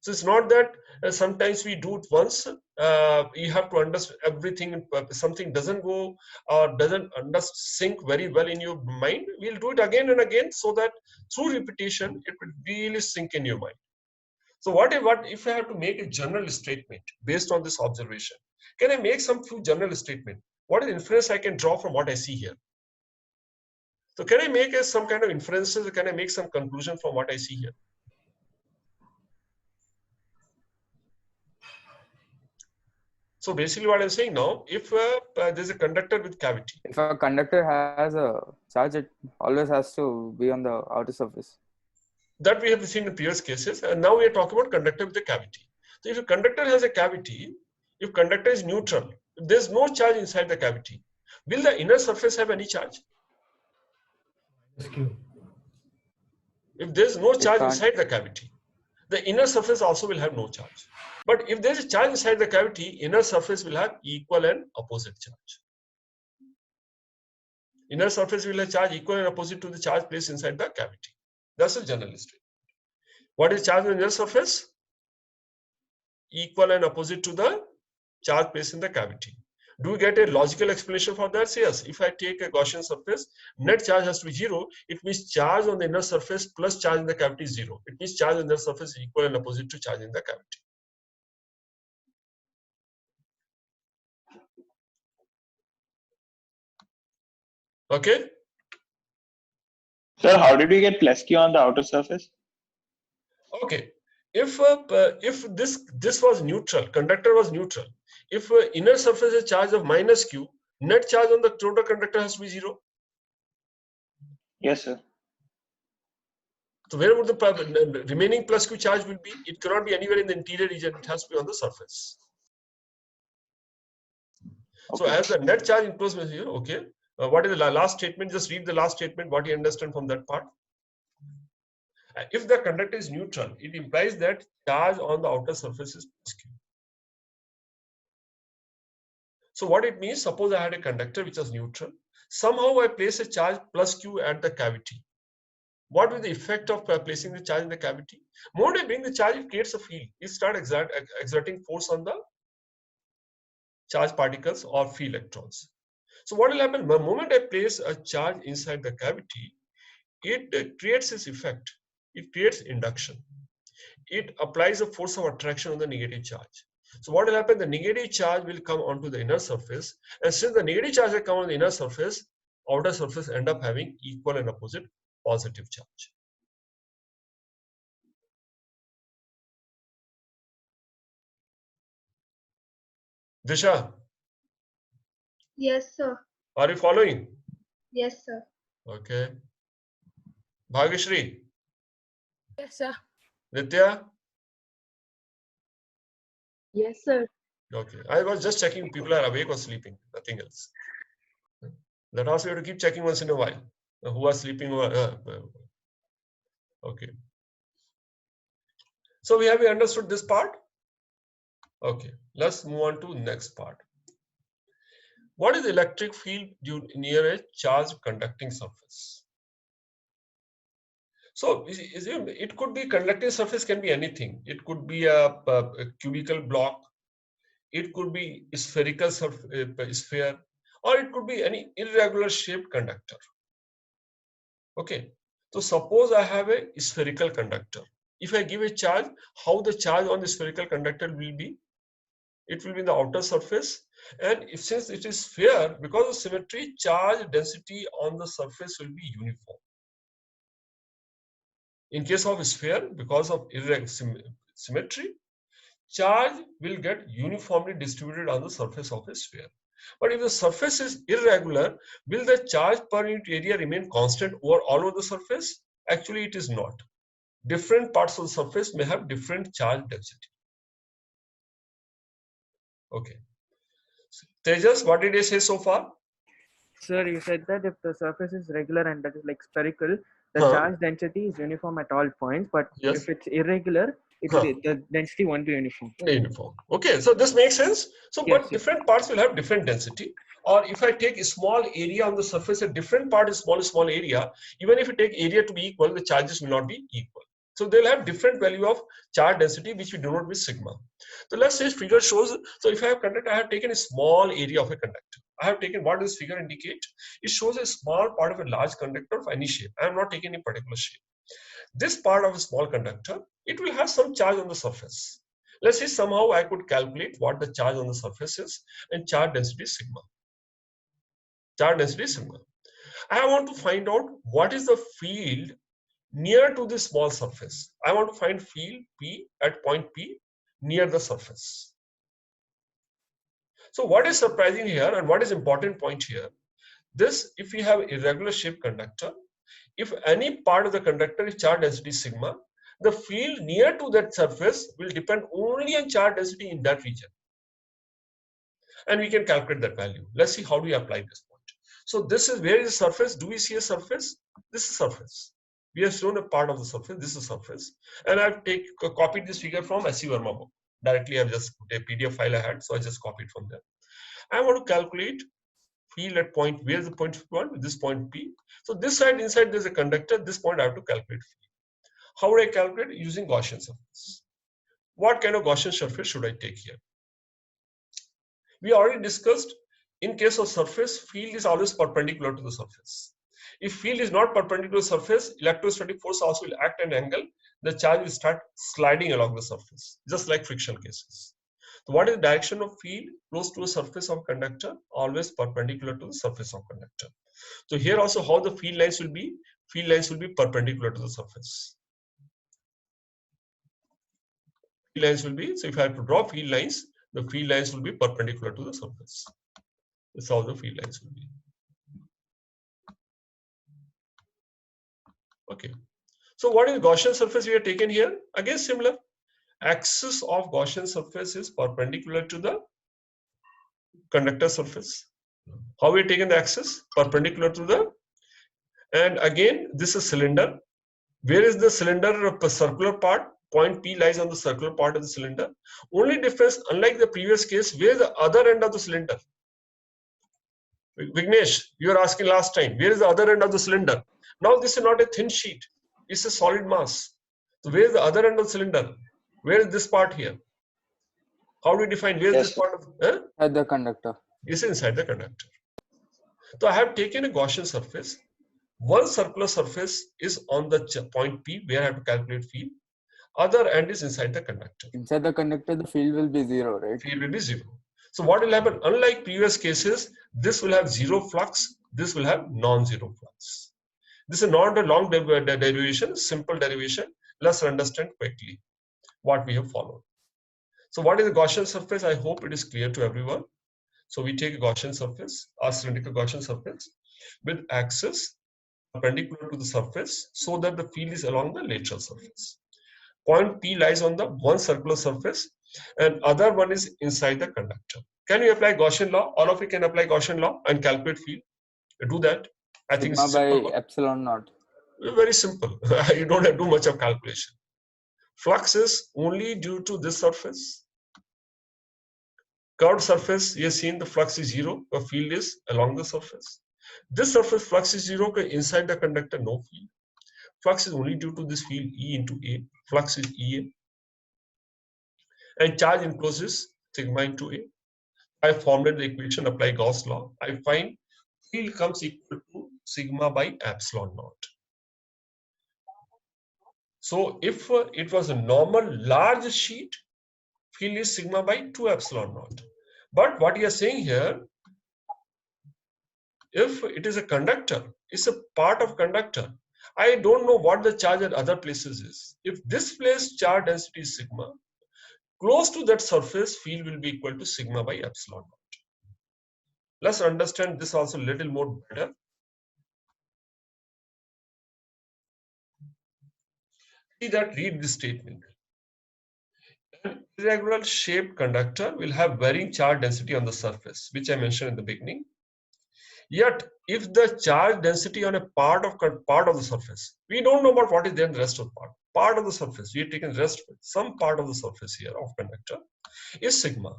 So it's not that sometimes we do it once. You have to understand everything. Something doesn't go or doesn't sink very well in your mind. We'll do it again and again so that through repetition it will really sink in your mind. So what if I have to make a general statement based on this observation? Can I make some few general statement? What is inference I can draw from what I see here? So can I make some kind of inferences? Can I make some conclusion from what I see here? So basically what I'm saying now, if there's a conductor with cavity. If a conductor has a charge, it always has to be on the outer surface. That we have seen in previous cases. And now we are talking about conductor with a cavity. So if a conductor has a cavity, if conductor is neutral, if there's no charge inside the cavity, will the inner surface have any charge? Q. If there's no charge inside the cavity, the inner surface also will have no charge. But if there's a charge inside the cavity, inner surface will have equal and opposite charge. Inner surface will have charge equal and opposite to the charge placed inside the cavity. That's a general statement. What is charge on the inner surface? Equal and opposite to the charge placed in the cavity. Do we get a logical explanation for that? Yes. If I take a Gaussian surface, net charge has to be 0. It means charge on the inner surface plus charge in the cavity is 0. It means charge on the inner surface is equal and opposite to charge in the cavity. Okay. Sir, how did we get plus Q on the outer surface? Okay. If this was neutral, conductor was neutral. If inner surface is charge of minus Q, net charge on the total conductor has to be 0. Yes, sir. So where would the remaining plus Q charge will be? It cannot be anywhere in the interior region. It has to be on the surface. Okay. So as the net charge enclosed is 0, okay. What is the last statement? Just read the last statement. What you understand from that part? If the conductor is neutral, it implies that charge on the outer surface is plus Q. So what it means, suppose I had a conductor which was neutral. Somehow I place a charge plus Q at the cavity. What will the effect of placing the charge in the cavity? The moment I bring the charge, it creates a field. It starts exerting force on the charged particles or free electrons. So what will happen? The moment I place a charge inside the cavity, it creates this effect. It creates induction. It applies a force of attraction on the negative charge. So what will happen? The negative charge will come onto the inner surface. And since the negative charge will come on the inner surface, outer surface end up having equal and opposite positive charge. Disha, Yes, sir. are you following? Yes, sir. Okay. Bhageshri, Yes, sir. Nitya? Yes, sir. Okay. I was just checking people are awake or sleeping, nothing else. That also you have to keep checking once in a while. Who are sleeping? Okay. So we have understood this part. Okay, let's move on to next part. What is electric field near a charged conducting surface? So it could be conducting surface, can be anything. It could be a cubical block. It could be spherical sphere, or it could be any irregular shaped conductor. Okay, so suppose I have a spherical conductor. If I give a charge, how the charge on the spherical conductor will be? It will be in the outer surface, and since it is sphere, because of symmetry, charge density on the surface will be uniform. In case of a sphere, because of symmetry, charge will get uniformly distributed on the surface of a sphere. But if the surface is irregular, will the charge per unit area remain constant all over the surface? Actually, it is not. Different parts of the surface may have different charge density. Okay. Tejas, what did I say so far? Sir, you said that if the surface is regular and that is like spherical, the charge density is uniform at all points. But if it's irregular, the density won't be uniform. Uniform. Okay, so this makes sense. So, but different parts will have different density. Or if I take a small area on the surface, a different part is small area. Even if you take area to be equal, the charges will not be equal. So they'll have different value of charge density, which we denote with sigma. So let's say this figure shows, so if I have conductor, I have taken a small area of a conductor. I have taken, what does this figure indicate? It shows a small part of a large conductor of any shape. I am not taking any particular shape. This part of a small conductor, it will have some charge on the surface. Let's say somehow I could calculate what the charge on the surface is, and charge density is sigma. Charge density is sigma. I want to find out what is the field near to this small surface. I want to find field P at point P near the surface. So what is surprising here and what is important point here? This, if we have irregular shaped conductor, if any part of the conductor is charge density sigma, the field near to that surface will depend only on charge density in that region. And we can calculate that value. Let's see how do we apply this point. So this is, where is the surface? Do we see a surface? This is surface. We have shown a part of the surface. This is surface. And I've copied this figure from S.C. Verma book. Directly, I've just put a PDF file I had. So I just copied from there. I want to calculate field at point, where is the point P1? This point P. So this side, inside there's a conductor. This point I have to calculate field. How would I calculate? Using Gaussian surface. What kind of Gaussian surface should I take here? We already discussed, in case of surface, field is always perpendicular to the surface. If field is not perpendicular to the surface, electrostatic force also will act at an angle. The charge will start sliding along the surface, just like friction cases. So what is the direction of field close to a surface of conductor? Always perpendicular to the surface of conductor. So here also how the field lines will be? Field lines will be perpendicular to the surface. Field lines will be, so if I have to draw field lines, the field lines will be perpendicular to the surface. That's how the field lines will be. Okay. So what is Gaussian surface we have taken here? Again, similar. Axis of Gaussian surface is perpendicular to the conductor surface. How we have taken the axis? Perpendicular to the, and again, this is cylinder. Where is the cylinder circular part? Point P lies on the circular part of the cylinder. Only difference, unlike the previous case, where is the other end of the cylinder? Vignesh, you were asking last time, where is the other end of the cylinder? Now this is not a thin sheet, it's a solid mass. So where is the other end of the cylinder? Where is this part here? How do we define where is this part of? At the conductor. It's inside the conductor. So I have taken a Gaussian surface. One circular surface is on the point P where I have to calculate field. Other end is inside the conductor. Inside the conductor, the field will be zero, right? Field will be zero. So what will happen? Unlike previous cases, this will have zero flux. This will have non-zero flux. This is not a long derivation, simple derivation. Let's understand quickly what we have followed. So what is the Gaussian surface? I hope it is clear to everyone. So we take a Gaussian surface, a cylindrical Gaussian surface with axis perpendicular to the surface so that the field is along the lateral surface. Point P lies on the one circular surface and other one is inside the conductor. Can we apply Gaussian law? All of you can apply Gaussian law and calculate field. Do that. I think Sigma by epsilon naught. Very simple. You don't have to do much of calculation. Flux is only due to this surface. Curved surface, you have seen the flux is zero, the field is along the surface. This surface flux is zero, inside the conductor no field. Flux is only due to this field E into A. Flux is EA. And charge encloses sigma into A. I formulated the equation, apply Gauss law. I find field comes equal to sigma by epsilon naught. So if it was a normal large sheet, field is sigma by 2 epsilon naught. But what you are saying here, if it is a conductor, it's a part of conductor. I don't know what the charge at other places is. If this place charge density is sigma, close to that surface, field will be equal to sigma by epsilon naught. Let's understand this also a little more better. See that, read this statement. An irregular shaped conductor will have varying charge density on the surface, which I mentioned in the beginning. Yet, if the charge density on a part of the surface, we don't know about what is there in the rest of the part of the surface, we have taken rest, some part of the surface here of conductor is sigma.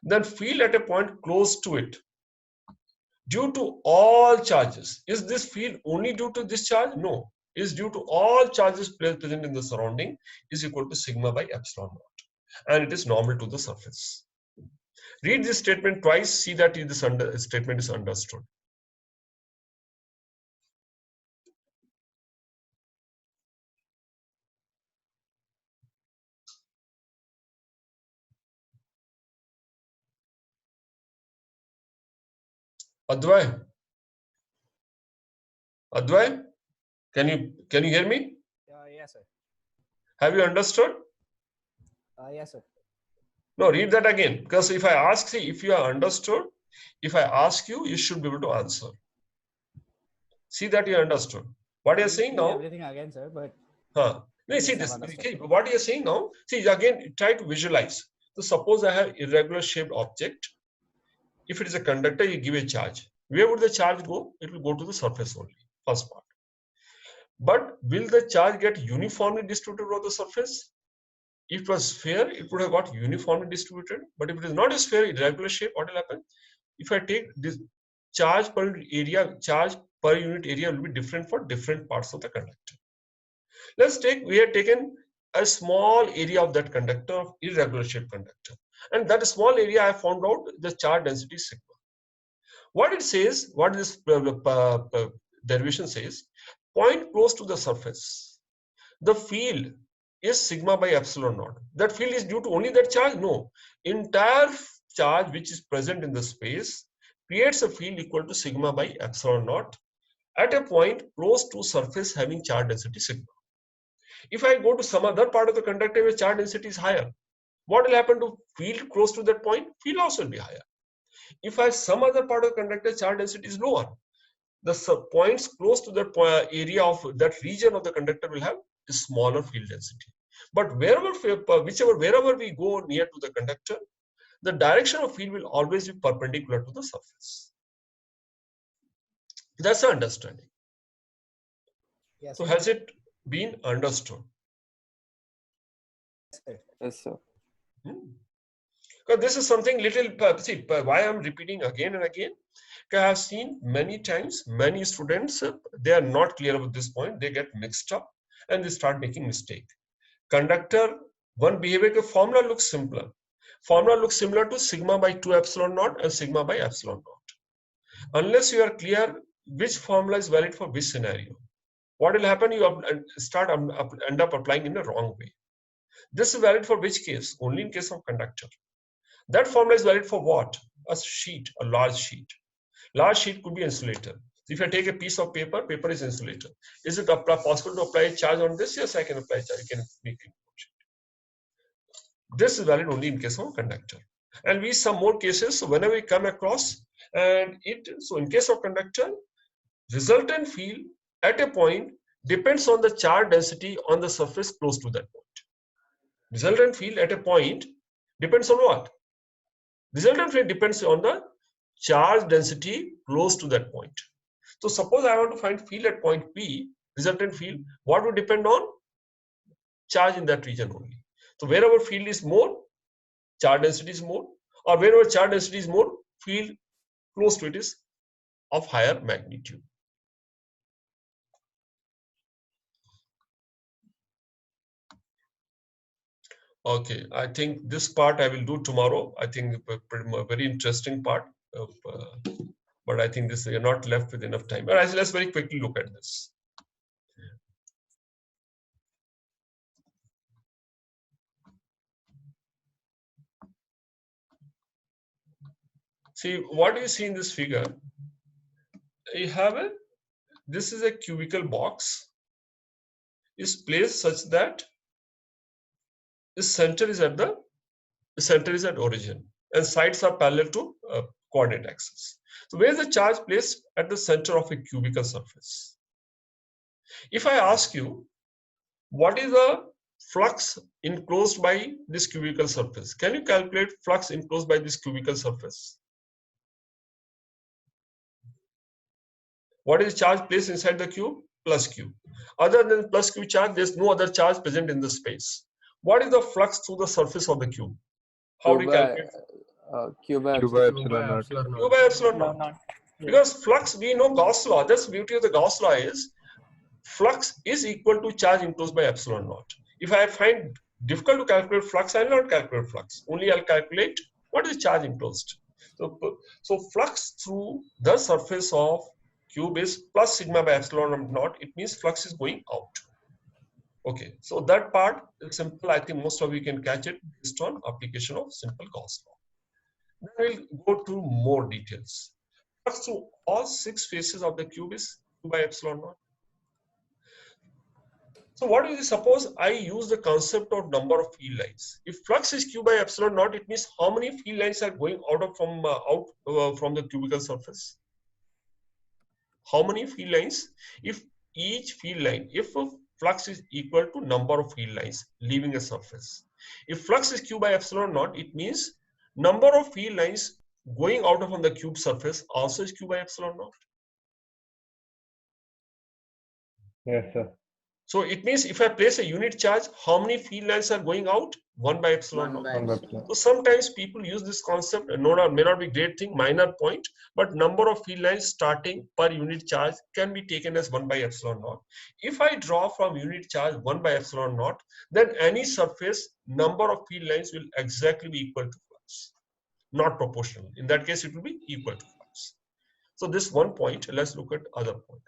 Then field at a point close to it, due to all charges. Is this field only due to this charge? No. Is due to all charges present in the surrounding is equal to sigma by epsilon naught. And it is normal to the surface. Read this statement twice, see that this statement is understood. Advay? Advay? Can you hear me? Yes, sir. Have you understood? Yes, sir. No, read that again. Because if I ask, see, if you are understood, if I ask you, you should be able to answer. See that you understood. What you are saying now? Everything again, sir, but. No, see this. Okay, what you are saying now? See again. Try to visualize. So suppose I have irregular shaped object. If it is a conductor, you give a charge. Where would the charge go? It will go to the surface only. First part. But will the charge get uniformly distributed over the surface? If it was sphere, it would have got uniformly distributed. But if it is not a sphere, irregular shape, what will happen? If I take this charge per unit area, charge per unit area will be different for different parts of the conductor. Let's take, we have taken a small area of that conductor, of irregular shaped conductor. And that small area I found out the charge density is sigma. What it says, what this derivation says, point close to the surface, the field is sigma by epsilon naught. That field is due to only that charge? No. Entire charge which is present in the space creates a field equal to sigma by epsilon naught at a point close to surface having charge density sigma. If I go to some other part of the conductor where charge density is higher, what will happen to field close to that point? Field also will be higher. If I have some other part of the conductor charge density is lower, the points close to that area of that region of the conductor will have a smaller field density. But wherever we go near to the conductor, the direction of field will always be perpendicular to the surface. That's the understanding. Yes, so has it been understood? Yes, sir. Because this is something little, see, why I'm repeating again and again, because I've seen many times, many students, they are not clear about this point, they get mixed up and they start making mistake. Conductor, one behavior formula looks simpler. Formula looks similar to sigma by 2 epsilon naught and sigma by epsilon naught. Unless you are clear which formula is valid for which scenario, what will happen? You end up applying in a wrong way. This is valid for which case? Only in case of conductor. That formula is valid for what? A sheet, a large sheet. Large sheet could be insulator. If I take a piece of paper, paper is insulator. Is it possible to apply a charge on this? Yes, I can apply a charge. I can make it. This is valid only in case of conductor. And we some more cases. So whenever we come across, and so in case of conductor, resultant field at a point depends on the charge density on the surface close to that point. Resultant field at a point depends on what? Resultant field depends on the charge density close to that point. So suppose I want to find field at point P, resultant field, what would depend on? charge in that region only. So wherever field is more, charge density is more, or wherever charge density is more, field close to it is of higher magnitude. Okay, I think this part I will do tomorrow. I think a very interesting part, but I think this we are not left with enough time. But let's very quickly look at this. See, what do you see in this figure? You have this is a cubical box, is placed such that the center is at origin and sides are parallel to coordinate axis. So where is the charge placed? At the center of a cubical surface. If I ask you, what is the flux enclosed by this cubical surface? Can you calculate flux enclosed by this cubical surface? What is the charge placed inside the cube? Plus Q. Other than plus Q charge, there is no other charge present in the space. What is the flux through the surface of the cube? How do you calculate? Q by epsilon naught. Because flux, we know Gauss law. That's the beauty of the Gauss law is flux is equal to charge enclosed by epsilon naught. If I find difficult to calculate flux, I will not calculate flux. Only I'll calculate what is charge enclosed. So flux through the surface of cube is plus sigma by epsilon naught. It means flux is going out. Okay, so that part is simple. I think most of you can catch it based on application of simple Gauss law. Then we'll go to more details. Flux through all 6 faces of the cube is Q by epsilon naught. So what is it? Suppose I use the concept of number of field lines. If flux is Q by epsilon naught, it means how many field lines are going out from the cubical surface? How many field lines? If each field line, if a flux is equal to number of field lines leaving a surface. If flux is Q by epsilon naught, it means number of field lines going out from the cube surface also is Q by epsilon naught. Yes, sir. So it means if I place a unit charge, how many field lines are going out? 1 by epsilon naught. So sometimes people use this concept, may not be great thing, minor point, but number of field lines starting per unit charge can be taken as 1 by epsilon naught. If I draw from unit charge 1 by epsilon naught, then any surface number of field lines will exactly be equal to flux, not proportional. In that case, it will be equal to flux. So this one point, let's look at other point.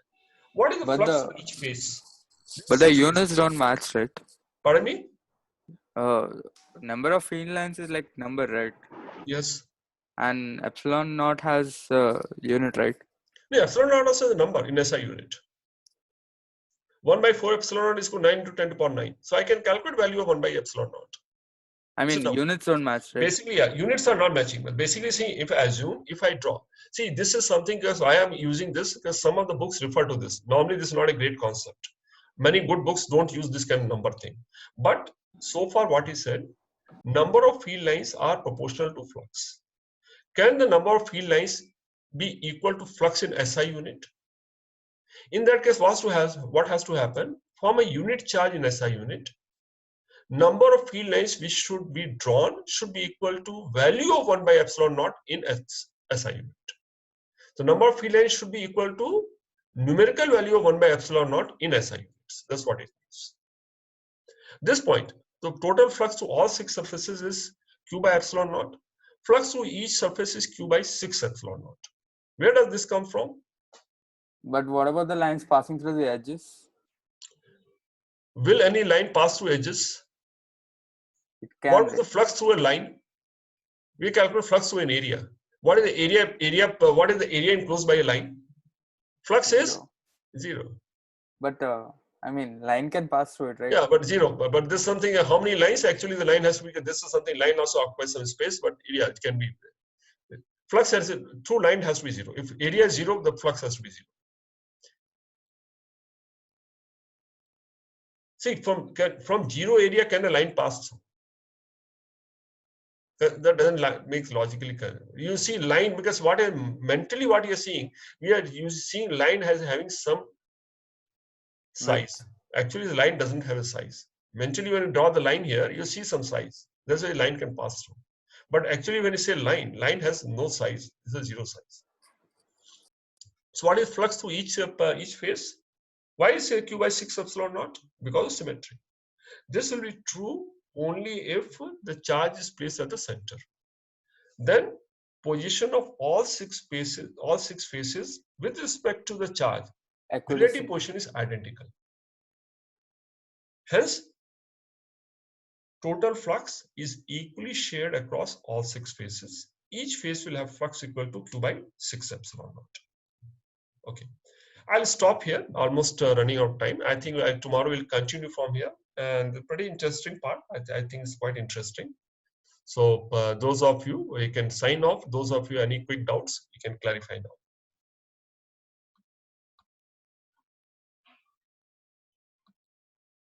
What is the flux for each phase? But the units don't match, right? Pardon me? Number of field lines is like number, right? Yes. And epsilon naught has unit, right? Yeah, epsilon naught also has a number in SI unit. 1 by 4 epsilon naught is equal to 9 to 10 to the power 9. So I can calculate value of 1 by epsilon naught. I mean, units don't match, right? Basically, yeah, units are not matching. But basically, see, if I assume, if I draw, see, this is something because I am using this because some of the books refer to this. Normally, this is not a great concept. Many good books don't use this kind of number thing. But so far, what he said, number of field lines are proportional to flux. Can the number of field lines be equal to flux in SI unit? In that case, what has to happen? From a unit charge in SI unit, number of field lines which should be drawn should be equal to value of 1 by epsilon naught in SI unit. So number of field lines should be equal to numerical value of 1 by epsilon naught in SI units. That's what it means. This point, the total flux to all 6 surfaces is Q by epsilon naught. Flux to each surface is Q by 6 epsilon naught. Where does this come from? But what about the lines passing through the edges? Will any line pass through edges? What is the flux through a line? We calculate flux through an area. What is the area? What is the area enclosed by a line? Flux is 0. But I mean, line can pass through it, right? Yeah, but 0. But this is something. How many lines? Actually, the line has to be. This is something. Line also occupies some space, but yeah, it can be. Flux has through line has to be 0. If area is 0, the flux has to be 0. See, from 0 area, can a line pass through? That doesn't make logically correct. You see line because mentally what you're seeing, you seeing line as having some size. Actually, the line doesn't have a size. Mentally, when you draw the line here, you see some size. That's why a line can pass through. But actually, when you say line, line has no size. This is zero size. So what is flux through each phase? Why is Q by 6 epsilon naught? Because of symmetry. This will be true only if the charge is placed at the center. Then position of all six faces with respect to the charge, relative position is identical. Hence, total flux is equally shared across all six faces. Each phase will have flux equal to Q by 6 epsilon naught. Okay, I'll stop here, almost running out of time. I think tomorrow we'll continue from here. And the pretty interesting part, I think it's quite interesting. So those of you can sign off. Those of you any quick doubts, you can clarify now.